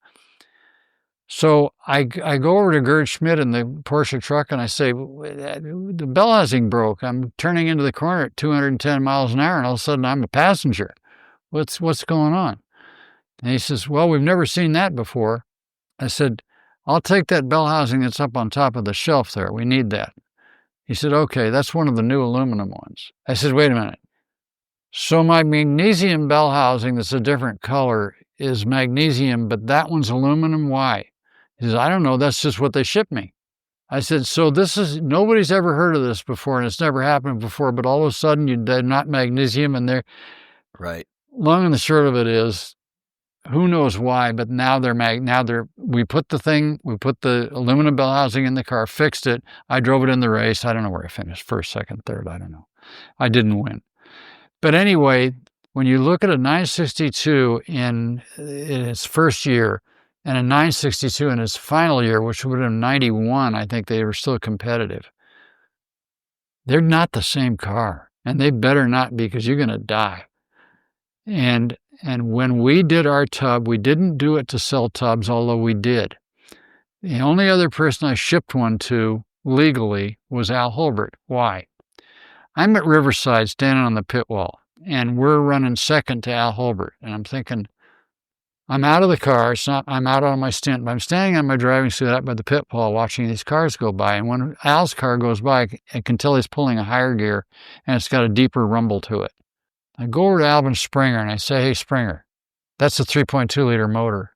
So I go over to Gerd Schmidt in the Porsche truck and I say, the bell housing broke. I'm turning into the corner at 210 miles an hour and all of a sudden I'm a passenger. What's going on? And he says, well, we've never seen that before. I said, I'll take that bell housing that's up on top of the shelf there. We need that. He said, okay, that's one of the new aluminum ones. I said, wait a minute. So my magnesium bell housing that's a different color is magnesium, but that one's aluminum? Why? He says, I don't know. That's just what they shipped me. I said, so nobody's ever heard of this before, and it's never happened before, but all of a sudden they're not magnesium, and they're... Right. Long and the short of it is, who knows why, but now we put the aluminum bell housing in the car, fixed it. I drove it in the race. I don't know where I finished, first, second, third, I don't know. I didn't win. But anyway, when you look at a 962 in its first year and a 962 in its final year, which would have been 91, I think they were still competitive. They're not the same car, and they better not be, because you're going to die. And when we did our tub, we didn't do it to sell tubs, although we did. The only other person I shipped one to legally was Al Holbert. Why? I'm at Riverside standing on the pit wall, and we're running second to Al Holbert. And I'm thinking, I'm out of the car. I'm out on my stint, but I'm standing on my driving seat up by the pit wall watching these cars go by. And when Al's car goes by, I can tell he's pulling a higher gear, and it's got a deeper rumble to it. I go over to Alvin Springer and I say, hey, Springer, that's a 3.2-liter motor.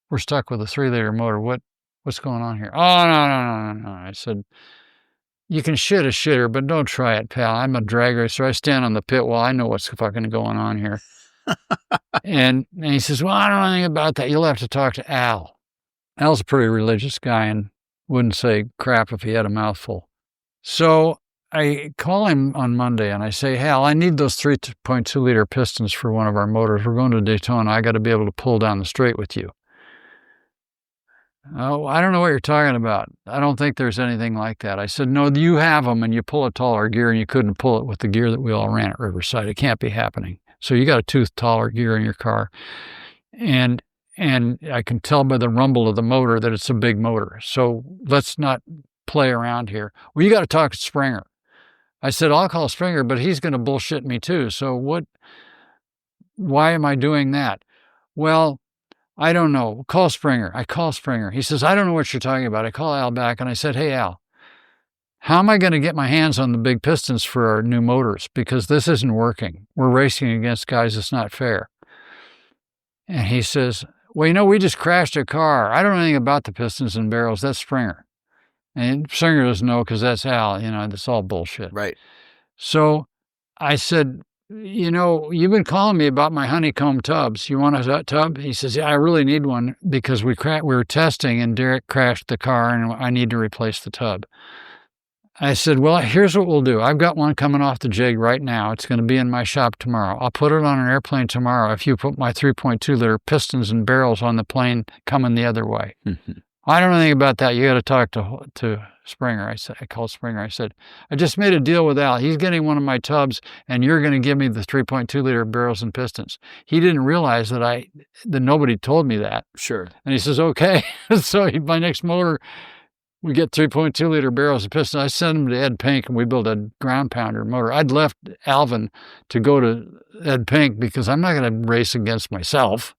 We're stuck with a 3-liter motor. What's going on here? Oh, no. I said, you can shit a shitter, but don't try it, pal. I'm a drag racer. I stand on the pit wall. I know what's fucking going on here. and he says, well, I don't know anything about that. You'll have to talk to Al. Al's a pretty religious guy and wouldn't say crap if he had a mouthful. So I call him on Monday and I say, Hal, I need those 3.2-liter pistons for one of our motors. We're going to Daytona. I got to be able to pull down the straight with you. Oh, I don't know what you're talking about. I don't think there's anything like that. I said, no, you have them and you pull a taller gear and you couldn't pull it with the gear that we all ran at Riverside. It can't be happening. So you got a tooth taller gear in your car. And I can tell by the rumble of the motor that it's a big motor. So let's not play around here. Well, you got to talk to Springer. I said, I'll call Springer, but he's going to bullshit me too. So what why am I doing that? Well, I don't know. Call Springer. I call Springer. He says, I don't know what you're talking about. I call Al back and I said, hey, Al, how am I going to get my hands on the big pistons for our new motors? Because this isn't working. We're racing against guys. It's not fair. And he says, well, we just crashed a car. I don't know anything about the pistons and barrels. That's Springer. And Springer doesn't know because that's Al. That's all bullshit. Right. So I said, you've been calling me about my honeycomb tubs. You want a tub? He says, yeah, I really need one because we were testing and Derek crashed the car and I need to replace the tub. I said, well, here's what we'll do. I've got one coming off the jig right now. It's going to be in my shop tomorrow. I'll put it on an airplane tomorrow if you put my 3.2-liter pistons and barrels on the plane coming the other way. Mm-hmm. I don't know anything about that. You got to talk to Springer. I called Springer. I said, I just made a deal with Al. He's getting one of my tubs, and you're going to give me the 3.2-liter barrels and pistons. He didn't realize that nobody told me that. Sure. And he says, okay. So my next motor, we get 3.2-liter barrels and pistons. I sent him to Ed Pink, and we built a ground pounder motor. I'd left Alvin to go to Ed Pink because I'm not going to race against myself.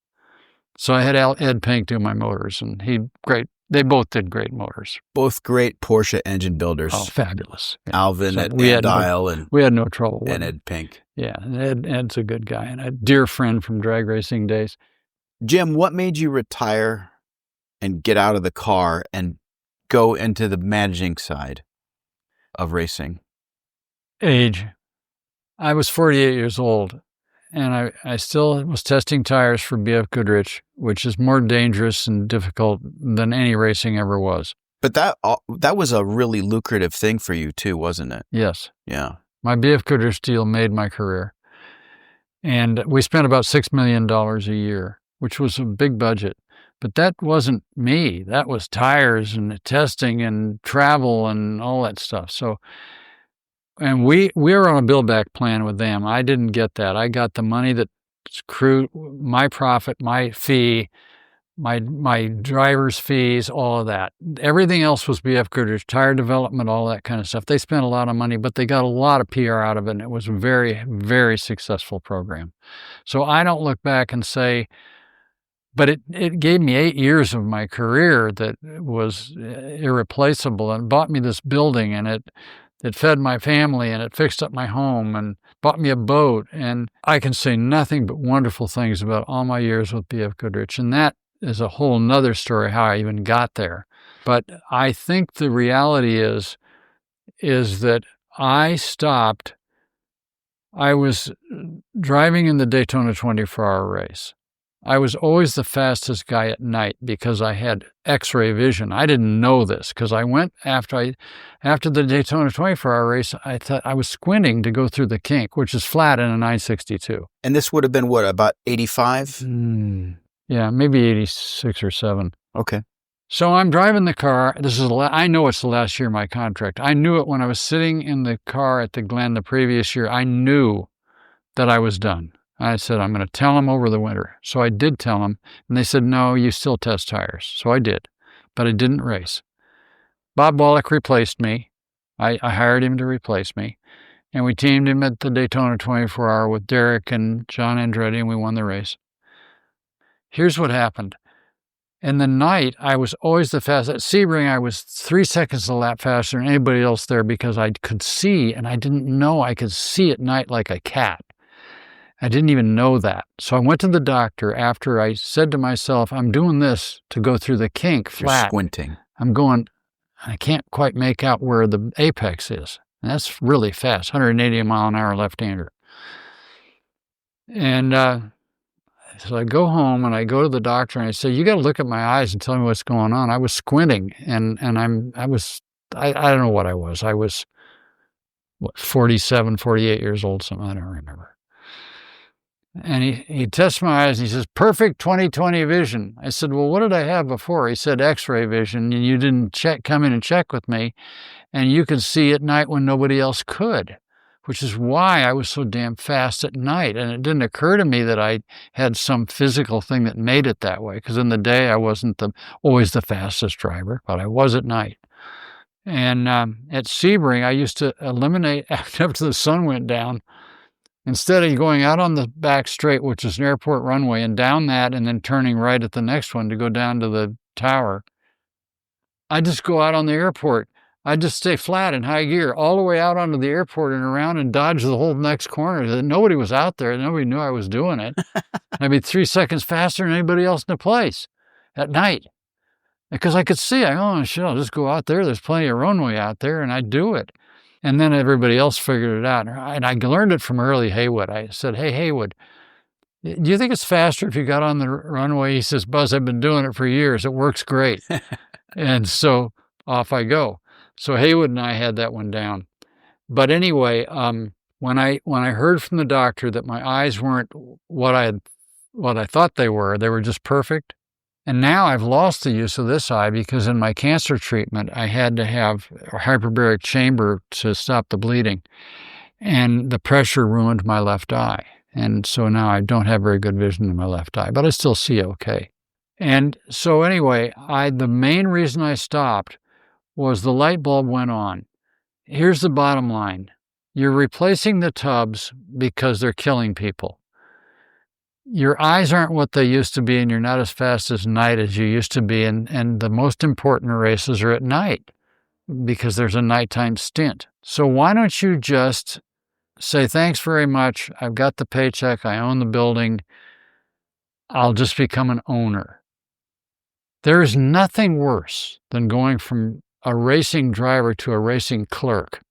So I had Ed Pink do my motors, and great. They both did great motors. Both great Porsche engine builders. Oh, fabulous. Yeah. Alvin at Dial we had no trouble with and Ed Pink. Yeah, Ed's a good guy and a dear friend from drag racing days. Jim, what made you retire and get out of the car and go into the managing side of racing? Age. I was 48 years old, and I still was testing tires for BF Goodrich, which is more dangerous and difficult than any racing ever was. But that was a really lucrative thing for you too, wasn't it? Yes. Yeah. My BF Goodrich deal made my career. And we spent about $6 million a year, which was a big budget. But that wasn't me. That was tires and testing and travel and all that stuff. So, and we were on a build-back plan with them. I didn't get that. I got the money that accrued, my profit, my fee, my driver's fees, all of that. Everything else was BF Goodrich, tire development, all that kind of stuff. They spent a lot of money, but they got a lot of PR out of it, and it was a very, very successful program. So I don't look back and say, but it gave me 8 years of my career that was irreplaceable and bought me this building, and it fed my family, and it fixed up my home and bought me a boat. And I can say nothing but wonderful things about all my years with BF Goodrich. And that is a whole nother story how I even got there. But I think the reality is that I stopped. I was driving in the Daytona 24-hour race. I was always the fastest guy at night because I had X-ray vision. I didn't know this because I went after the Daytona 24-hour race. I thought I was squinting to go through the kink, which is flat in a 962. And this would have been what, about 85? Yeah, maybe 86 or 7. Okay. So I'm driving the car. I know it's the last year of my contract. I knew it when I was sitting in the car at the Glen the previous year. I knew that I was done. I said, I'm going to tell them over the winter. So I did tell them, and they said, no, you still test tires. So I did, but I didn't race. Bob Wallach replaced me. I hired him to replace me, and we teamed him at the Daytona 24-hour with Derek and John Andretti, and we won the race. Here's what happened. In the night, I was always the fastest. At Sebring, I was 3 seconds a lap faster than anybody else there because I could see, and I didn't know I could see at night like a cat. I didn't even know that. So I went to the doctor after I said to myself, I'm doing this to go through the kink flat. You're squinting. I'm going, I can't quite make out where the apex is. And that's really fast, 180 mile an hour left-hander. And so I go home and I go to the doctor and I say, you got to look at my eyes and tell me what's going on. I was squinting and I don't know what I was. I was 47, 48 years old, something, I don't remember. And he tests my eyes and he says, perfect 20/20 vision. I said, well, what did I have before? He said, X-ray vision, and you didn't come in and check with me, and you could see at night when nobody else could, which is why I was so damn fast at night. And it didn't occur to me that I had some physical thing that made it that way, because in the day I wasn't always the fastest driver, but I was at night. And at Sebring, I used to eliminate, after the sun went down, Instead of going out on the back straight, which is an airport runway, and down that and then turning right at the next one to go down to the tower, I just go out on the airport. I just stay flat in high gear all the way out onto the airport and around and dodge the whole next corner. Nobody was out there. Nobody knew I was doing it. I'd be 3 seconds faster than anybody else in the place at night. Because I could see, oh, shit, I'll just go out there. There's plenty of runway out there, and I'd do it. And then everybody else figured it out. And I learned it from Early Haywood. I said, hey, Haywood, do you think it's faster if you got on the runway? He says, Buzz, I've been doing it for years. It works great. And so off I go. So Haywood and I had that one down. But anyway, when I heard from the doctor that my eyes weren't what I thought they were just perfect. And now I've lost the use of this eye because in my cancer treatment, I had to have a hyperbaric chamber to stop the bleeding. And the pressure ruined my left eye. And so now I don't have very good vision in my left eye, but I still see okay. And so anyway, the main reason I stopped was the light bulb went on. Here's the bottom line. You're replacing the tubs because they're killing people. Your eyes aren't what they used to be, and you're not as fast as night as you used to be, and the most important races are at night because there's a nighttime stint. So why don't you just say, thanks very much, I've got the paycheck, I own the building, I'll just become an owner. There is nothing worse than going from a racing driver to a racing clerk.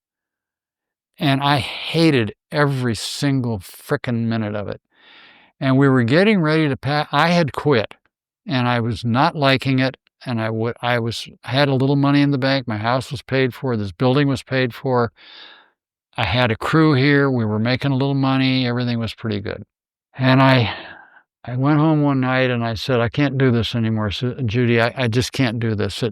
And I hated every single frickin' minute of it. And we were getting ready to I had quit, and I was not liking it. And I had a little money in the bank. My house was paid for. This building was paid for. I had a crew here. We were making a little money. Everything was pretty good. And I went home one night and I said, I can't do this anymore, Judy. I just can't do this.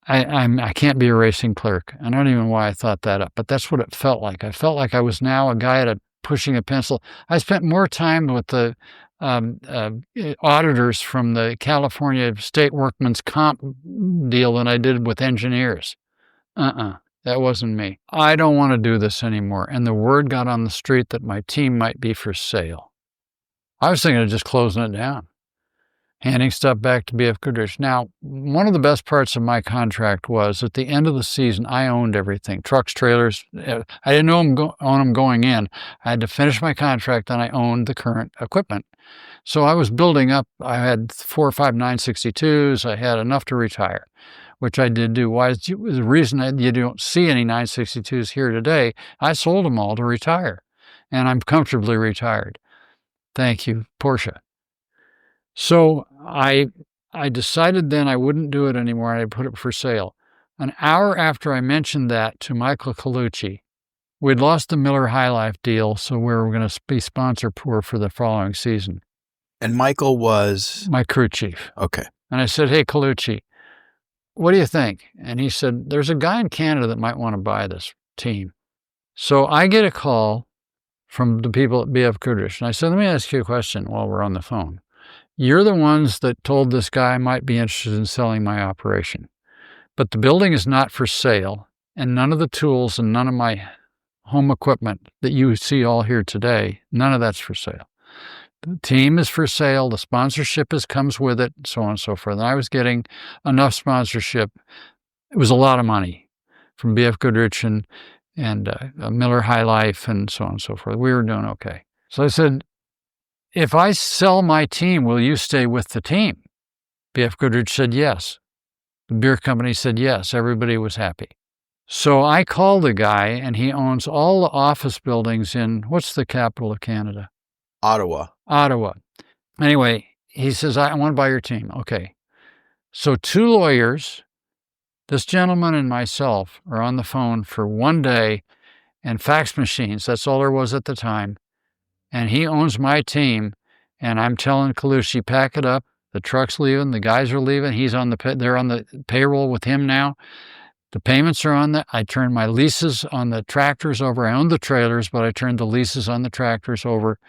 I can't be a racing clerk. I don't even know why I thought that up, but that's what it felt like. I felt like I was now a guy pushing a pencil. I spent more time with the auditors from the California State Workman's Comp deal than I did with engineers. That wasn't me. I don't want to do this anymore. And the word got on the street that my team might be for sale. I was thinking of just closing it down, handing stuff back to B.F. Goodrich. Now, one of the best parts of my contract was at the end of the season, I owned everything, trucks, trailers. I didn't own them going in. I had to finish my contract, and I owned the current equipment. So I was building up. I had 4 or 5 962s. I had enough to retire, which I did do. Why is the reason that you don't see any 962s here today? I sold them all to retire, and I'm comfortably retired. Thank you, Porsche. So I decided then I wouldn't do it anymore, and I put it for sale. An hour after I mentioned that to Michael Colucci, we'd lost the Miller High Life deal, so we were going to be sponsor poor for the following season. And Michael was? My crew chief. Okay. And I said, hey, Colucci, what do you think? And he said, there's a guy in Canada that might want to buy this team. So I get a call from the people at B.F. Goodrich, and I said, let me ask you a question while we're on the phone. You're the ones that told this guy I might be interested in selling my operation. But the building is not for sale, and none of the tools and none of my home equipment that you see all here today, none of that's for sale. The team is for sale, the sponsorship comes with it, so on and so forth. And I was getting enough sponsorship. It was a lot of money from B.F. Goodrich and Miller High Life and so on and so forth. We were doing okay. So I said, if I sell my team, will you stay with the team? B.F. Goodrich said yes. The beer company said yes. Everybody was happy. So I called the guy, and he owns all the office buildings in, what's the capital of Canada? Ottawa. Anyway, he says, I want to buy your team. Okay. So 2 lawyers, this gentleman and myself, are on the phone for one day, and fax machines. That's all there was at the time. And he owns my team, and I'm telling Colucci, pack it up. The truck's leaving. The guys are leaving. They're on the payroll with him now. The payments are on that. I turned my leases on the tractors over. I owned the trailers, but I turned the leases on the tractors over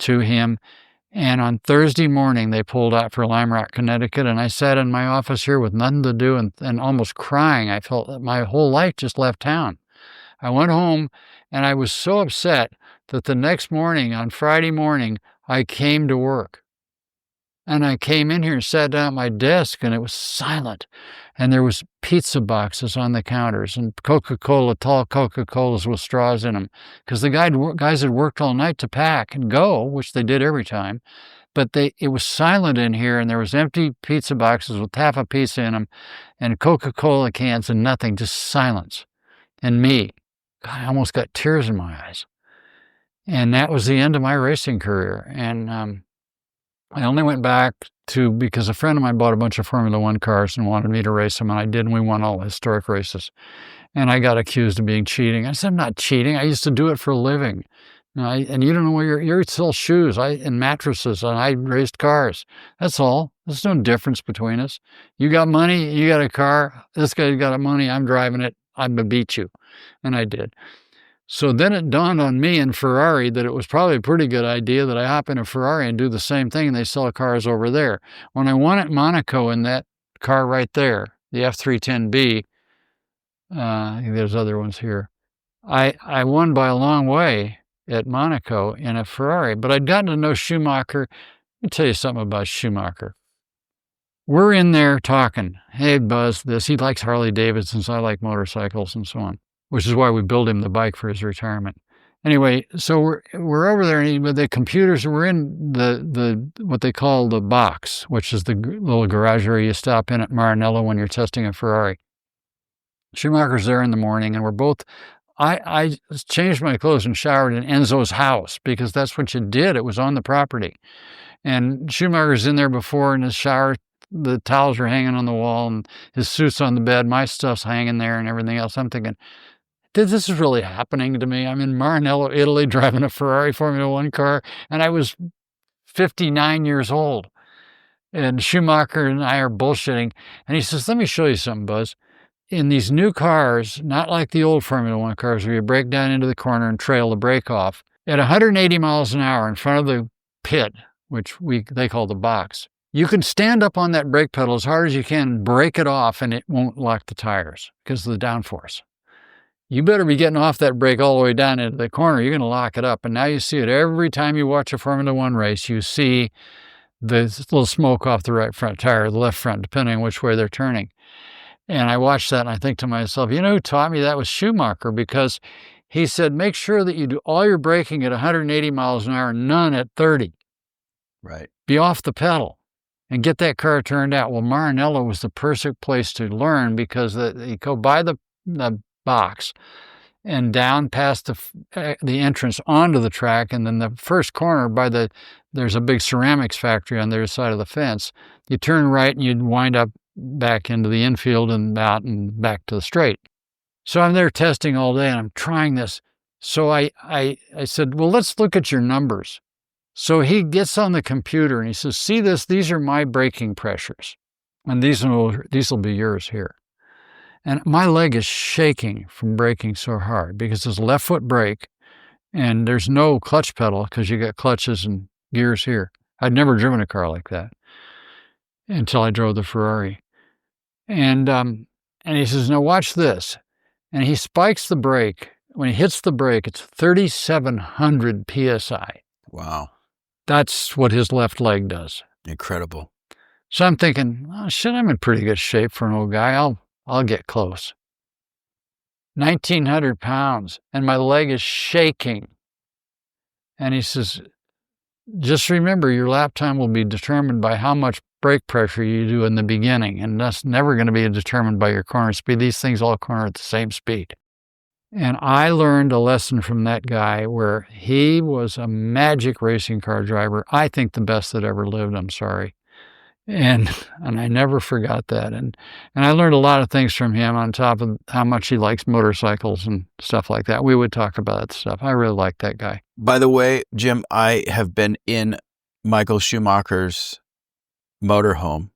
to him. And on Thursday morning, they pulled out for Lime Rock, Connecticut, and I sat in my office here with nothing to do and almost crying. I felt that my whole life just left town. I went home, and I was so upset that the next morning, on Friday morning, I came to work. And I came in here and sat down at my desk, and it was silent. And there was pizza boxes on the counters and Coca-Cola, tall Coca-Colas with straws in them. Because the guys had worked all night to pack and go, which they did every time. But it was silent in here, and there was empty pizza boxes with half a pizza in them and Coca-Cola cans and nothing, just silence. And me. God, I almost got tears in my eyes. And that was the end of my racing career. And I only went back because a friend of mine bought a bunch of Formula One cars and wanted me to race them, and I did, and we won all the historic races. And I got accused of being cheating. I said, I'm not cheating. I used to do it for a living. And you don't know where you sell shoes and mattresses, and I raced cars. That's all. There's no difference between us. You got money, you got a car. This guy got money, I'm driving it. I'm going to beat you. And I did. So then it dawned on me in Ferrari that it was probably a pretty good idea that I hop in a Ferrari and do the same thing, and they sell cars over there. When I won at Monaco in that car right there, the F310B, I think there's other ones here, I won by a long way at Monaco in a Ferrari, but I'd gotten to know Schumacher. Let me tell you something about Schumacher. We're in there talking, hey, Buzz, he likes Harley Davidsons, I like motorcycles and so on, which is why we built him the bike for his retirement. Anyway, so we're over there, and the computers, we're in the what they call the box, which is the little garage area you stop in at Maranello when you're testing a Ferrari. Schumacher's there in the morning, and we're both, I changed my clothes and showered in Enzo's house, because that's what you did. It was on the property. And Schumacher's in there before in his shower. The towels are hanging on the wall, and his suit's on the bed. My stuff's hanging there and everything else. I'm thinking, this is really happening to me. I'm in Maranello, Italy, driving a Ferrari Formula One car, and I was 59 years old. And Schumacher and I are bullshitting. And he says, let me show you something, Buzz. In these new cars, not like the old Formula One cars where you break down into the corner and trail the brake off, at 180 miles an hour in front of the pit, which they call the box, you can stand up on that brake pedal as hard as you can, break it off, and it won't lock the tires because of the downforce. You better be getting off that brake all the way down into the corner. You're going to lock it up. And now you see it every time you watch a Formula One race. You see the little smoke off the right front tire or the left front, depending on which way they're turning. And I watch that and I think to myself, you know who taught me that was Schumacher, because he said, make sure that you do all your braking at 180 miles an hour, none at 30. Right. Be off the pedal and get that car turned out. Well, Maranello was the perfect place to learn, because you go by the box and down past the entrance onto the track, and then the first corner there's a big ceramics factory on the other side of the fence. You turn right and you wind up back into the infield and out and back to the straight. So I'm there testing all day, and I'm trying this. So I said, well, let's look at your numbers. So he gets on the computer and he says, see this? These are my braking pressures, and these will be yours here. And my leg is shaking from braking so hard, because it's left foot brake and there's no clutch pedal because you got clutches and gears here. I'd never driven a car like that until I drove the Ferrari. And he says, now watch this. And he spikes the brake. When he hits the brake, it's 3,700 PSI. Wow. That's what his left leg does. Incredible. So I'm thinking, oh, shit, I'm in pretty good shape for an old guy. I'll get close. 1,900 pounds, and my leg is shaking. And he says, just remember, your lap time will be determined by how much brake pressure you do in the beginning, and that's never going to be determined by your corner speed. These things all corner at the same speed. And I learned a lesson from that guy where he was a magic racing car driver. I think the best that ever lived, I'm sorry. And I never forgot that. And I learned a lot of things from him, on top of how much he likes motorcycles and stuff like that. We would talk about that stuff. I really like that guy. By the way, Jim, I have been in Michael Schumacher's motorhome,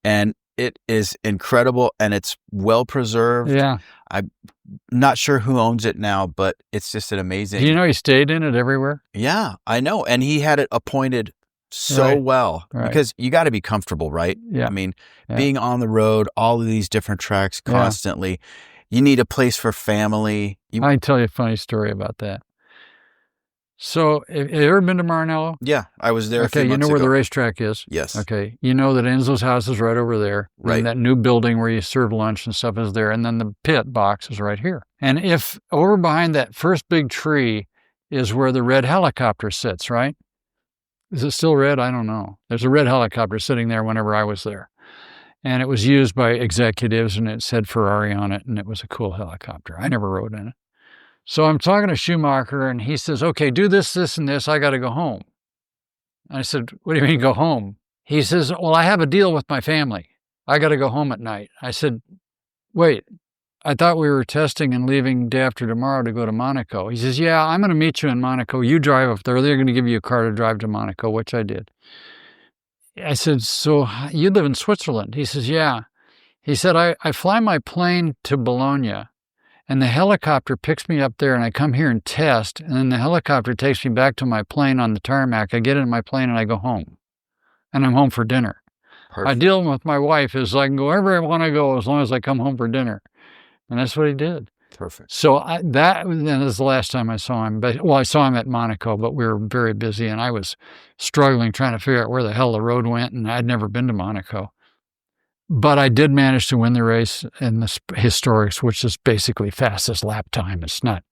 and it is incredible, and it's well preserved. Yeah. I'm not sure who owns it now, but it's just an amazing. Do you know he stayed in it everywhere? Yeah, I know. And he had it appointed so well, because you got to be comfortable, right? Yeah. I mean, being on the road, all of these different tracks constantly. You need a place for family. I can tell you a funny story about that. So, have you ever been to Maranello? Yeah, I was there a few Okay, you months know where ago. the racetrack is? Yes. Okay, you know that Enzo's house is right over there. Right. And that new building where you serve lunch and stuff is there. And then the pit box is right here. And if over behind that first big tree is where the red helicopter sits, right? Is it still red? I don't know. There's a red helicopter sitting there whenever I was there. And it was used by executives, and it said Ferrari on it, and it was a cool helicopter. I never rode in it. So I'm talking to Schumacher, and he says, okay, do this, this, and this. I got to go home. I said, what do you mean go home? He says, well, I have a deal with my family. I got to go home at night. I said, wait, I thought we were testing and leaving day after tomorrow to go to Monaco. He says, yeah, I'm going to meet you in Monaco. You drive up there. They're going to give you a car to drive to Monaco, which I did. I said, so you live in Switzerland? He says, yeah. He said, I fly my plane to Bologna, and the helicopter picks me up there, and I come here and test, and then the helicopter takes me back to my plane on the tarmac. I get in my plane, and I go home, and I'm home for dinner. Perfect. My deal with my wife is I can go wherever I want to go as long as I come home for dinner. And that's what he did. Perfect. So that is the last time I saw him. But, well, I saw him at Monaco, but we were very busy, and I was struggling trying to figure out where the hell the road went, and I'd never been to Monaco. But I did manage to win the race in the historics, which is basically fastest lap time. It's not,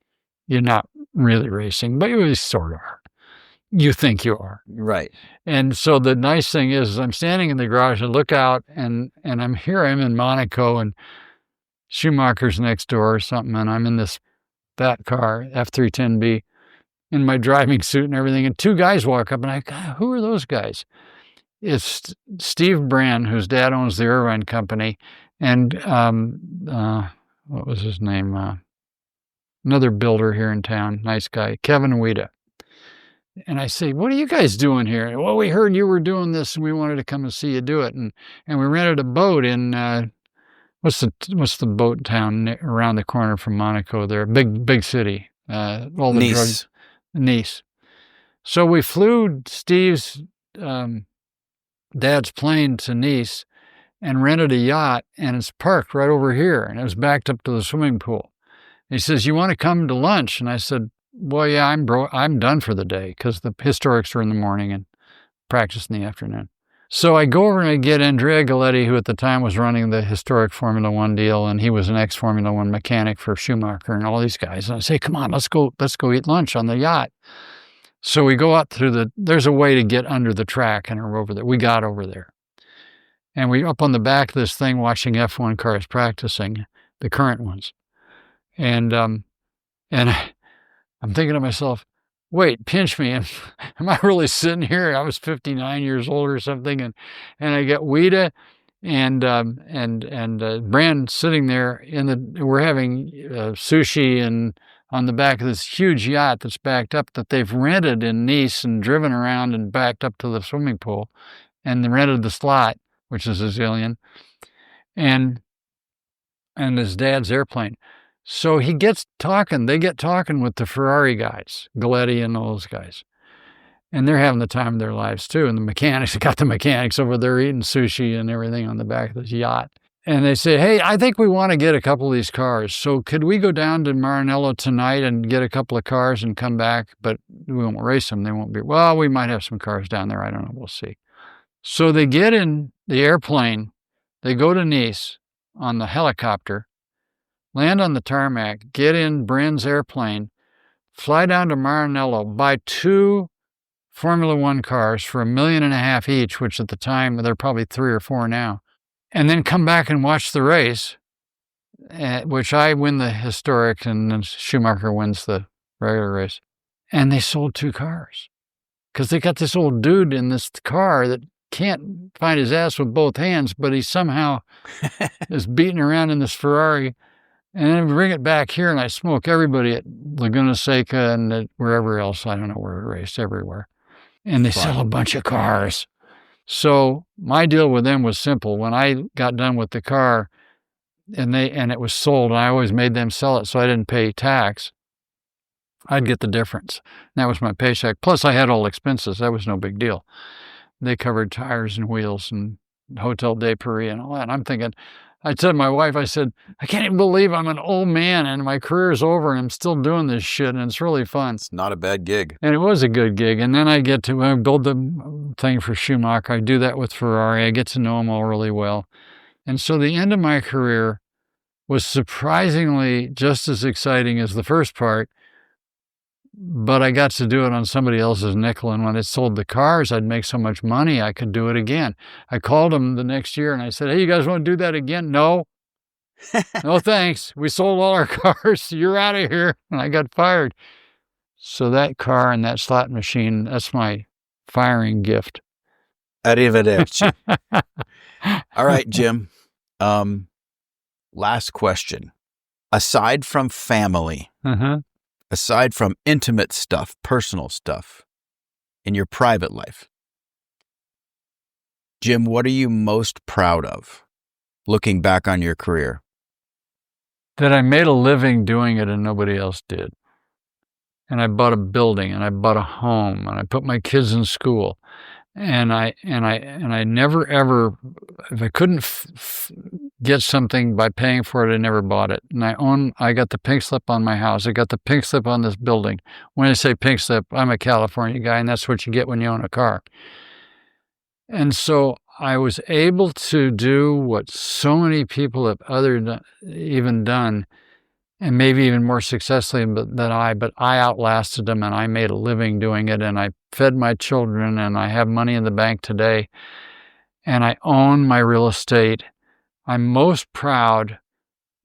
you're not really racing, but you sort of are. You think you are. Right. And so the nice thing is I'm standing in the garage and look out, and I'm in Monaco, and Schumacher's next door or something, and I'm in that car, F310B, in my driving suit and everything, and two guys walk up, and I go, who are those guys? It's Steve Brand, whose dad owns the Irvine Company, and what was his name? Another builder here in town, nice guy, Kevin Wida. And I say, what are you guys doing here? Well, we heard you were doing this, and we wanted to come and see you do it. And we rented a boat in, what's the boat town around the corner from Monaco there? Big city. Nice. Nice. So we flew Steve's dad's plane to Nice and rented a yacht, and it's parked right over here, and it was backed up to the swimming pool. He says, you want to come to lunch? And I said, well, yeah, I'm done for the day because the historics are in the morning and practice in the afternoon. So I go over and I get Andrea Galletti, who at the time was running the historic Formula One deal, and he was an ex-Formula One mechanic for Schumacher and all these guys. And I say, come on, let's go eat lunch on the yacht. So we go out through there's a way to get under the track, and we're over there. We got over there. And we up on the back of this thing watching F1 cars practicing, the current ones. And I'm thinking to myself, wait, pinch me. Am I really sitting here? I was 59 years old or something. And I got Wida and Brand sitting there we're having sushi and on the back of this huge yacht that's backed up that they've rented in Nice and driven around and backed up to the swimming pool, and they rented the slot, which is a zillion, and his dad's airplane. So they get talking with the Ferrari guys, Galletti and all those guys. And they're having the time of their lives too. And they got the mechanics over there eating sushi and everything on the back of this yacht. And they say, hey, I think we want to get a couple of these cars. So could we go down to Maranello tonight and get a couple of cars and come back? But we won't race them. They won't be, well, we might have some cars down there. I don't know. We'll see. So they get in the airplane. They go to Nice on the helicopter, land on the tarmac, get in Brand's airplane, fly down to Maranello, buy two Formula One cars for $1.5 million each, which at the time, they're probably 3 or 4 now, and then come back and watch the race, which I win the historic and then Schumacher wins the regular race. And they sold 2 cars because they got this old dude in this car that can't find his ass with both hands, but he somehow is beating around in this Ferrari. And then we bring it back here, and I smoke everybody at Laguna Seca and wherever else. I don't know where it raced, everywhere. And they sell a bunch of cars. So my deal with them was simple. When I got done with the car and it was sold, and I always made them sell it so I didn't pay tax, I'd get the difference. And that was my paycheck. Plus, I had all expenses. That was no big deal. They covered tires and wheels and Hotel de Paris and all that. And I'm thinking, I told my wife, I said, I can't even believe I'm an old man and my career is over and I'm still doing this shit and it's really fun. It's not a bad gig. And it was a good gig. And then I get to build the thing for Schumacher. I do that with Ferrari. I get to know them all really well. And so the end of my career was surprisingly just as exciting as the first part, but I got to do it on somebody else's nickel. And when it sold the cars, I'd make so much money, I could do it again. I called them the next year and I said, hey, you guys want to do that again? No. No, thanks. We sold all our cars. You're out of here. And I got fired. So that car and that slot machine, that's my firing gift. Arrivederci. All right, Jim. Last question. Aside from family, aside from intimate stuff, personal stuff, in your private life, Jim, what are you most proud of looking back on your career? That I made a living doing it and nobody else did. And I bought a building and I bought a home and I put my kids in school. And I never ever, if I couldn't get something by paying for it, I never bought it. And I got the pink slip on my house. I got the pink slip on this building. When I say pink slip, I'm a California guy, and that's what you get when you own a car. And so I was able to do what so many people have even done, and maybe even more successfully than I, but I outlasted them and I made a living doing it and I fed my children and I have money in the bank today and I own my real estate. I'm most proud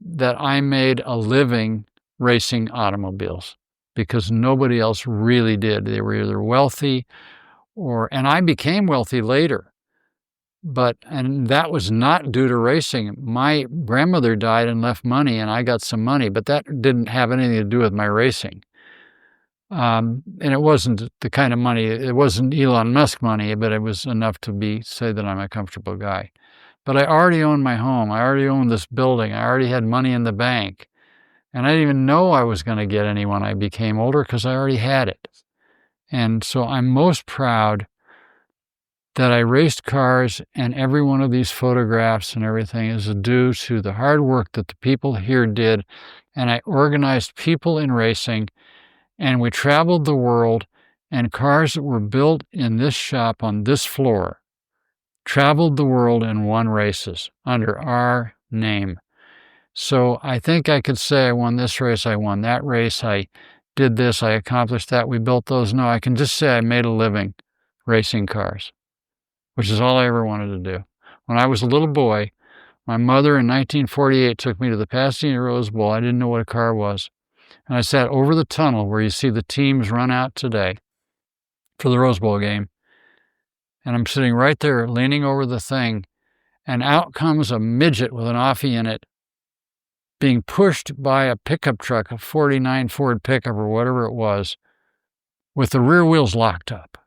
that I made a living racing automobiles because nobody else really did. They were either wealthy and I became wealthy later. And that was not due to racing. My grandmother died and left money, and I got some money, but that didn't have anything to do with my racing. And it wasn't the kind of money, it wasn't Elon Musk money, but it was enough to say that I'm a comfortable guy. But I already owned my home. I already owned this building. I already had money in the bank. And I didn't even know I was going to get any when I became older because I already had it. And so I'm most proud that I raced cars, and every one of these photographs and everything is due to the hard work that the people here did. And I organized people in racing, and we traveled the world, and cars that were built in this shop on this floor traveled the world and won races under our name. So I think I could say I won this race, I won that race, I did this, I accomplished that, we built those. No, I can just say I made a living racing cars, which is all I ever wanted to do. When I was a little boy, my mother in 1948 took me to the Pasadena Rose Bowl. I didn't know what a car was. And I sat over the tunnel where you see the teams run out today for the Rose Bowl game. And I'm sitting right there leaning over the thing, and out comes a midget with an offie in it being pushed by a pickup truck, a 49 Ford pickup or whatever it was, with the rear wheels locked up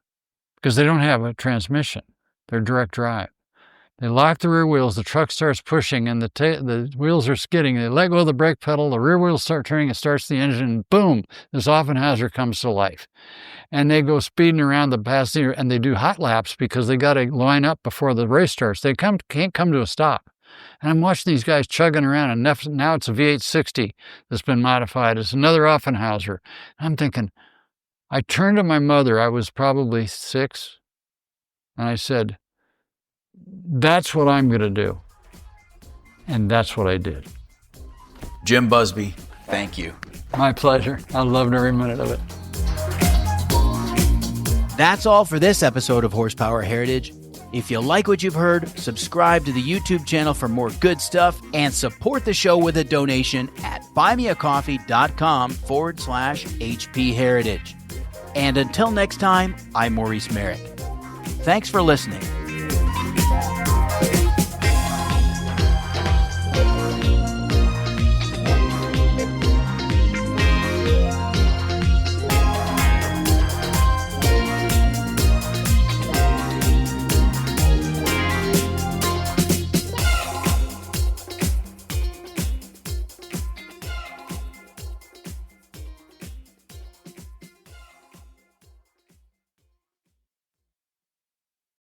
because they don't have a transmission. They're direct drive. They lock the rear wheels, the truck starts pushing, and the wheels are skidding. They let go of the brake pedal, the rear wheels start turning, it starts the engine, and boom, this Offenhauser comes to life. And they go speeding around the Pasadena, and they do hot laps because they got to line up before the race starts. They can't come to a stop. And I'm watching these guys chugging around, and now it's a V8 60 that's been modified. It's another Offenhauser. I'm thinking, I turned to my mother, I was probably 6, and I said, that's what I'm going to do. And that's what I did. Jim Busby, thank you. My pleasure. I loved every minute of it. That's all for this episode of Horsepower Heritage. If you like what you've heard, subscribe to the YouTube channel for more good stuff and support the show with a donation at buymeacoffee.com/HP Heritage. And until next time, I'm Maurice Merrick. Thanks for listening.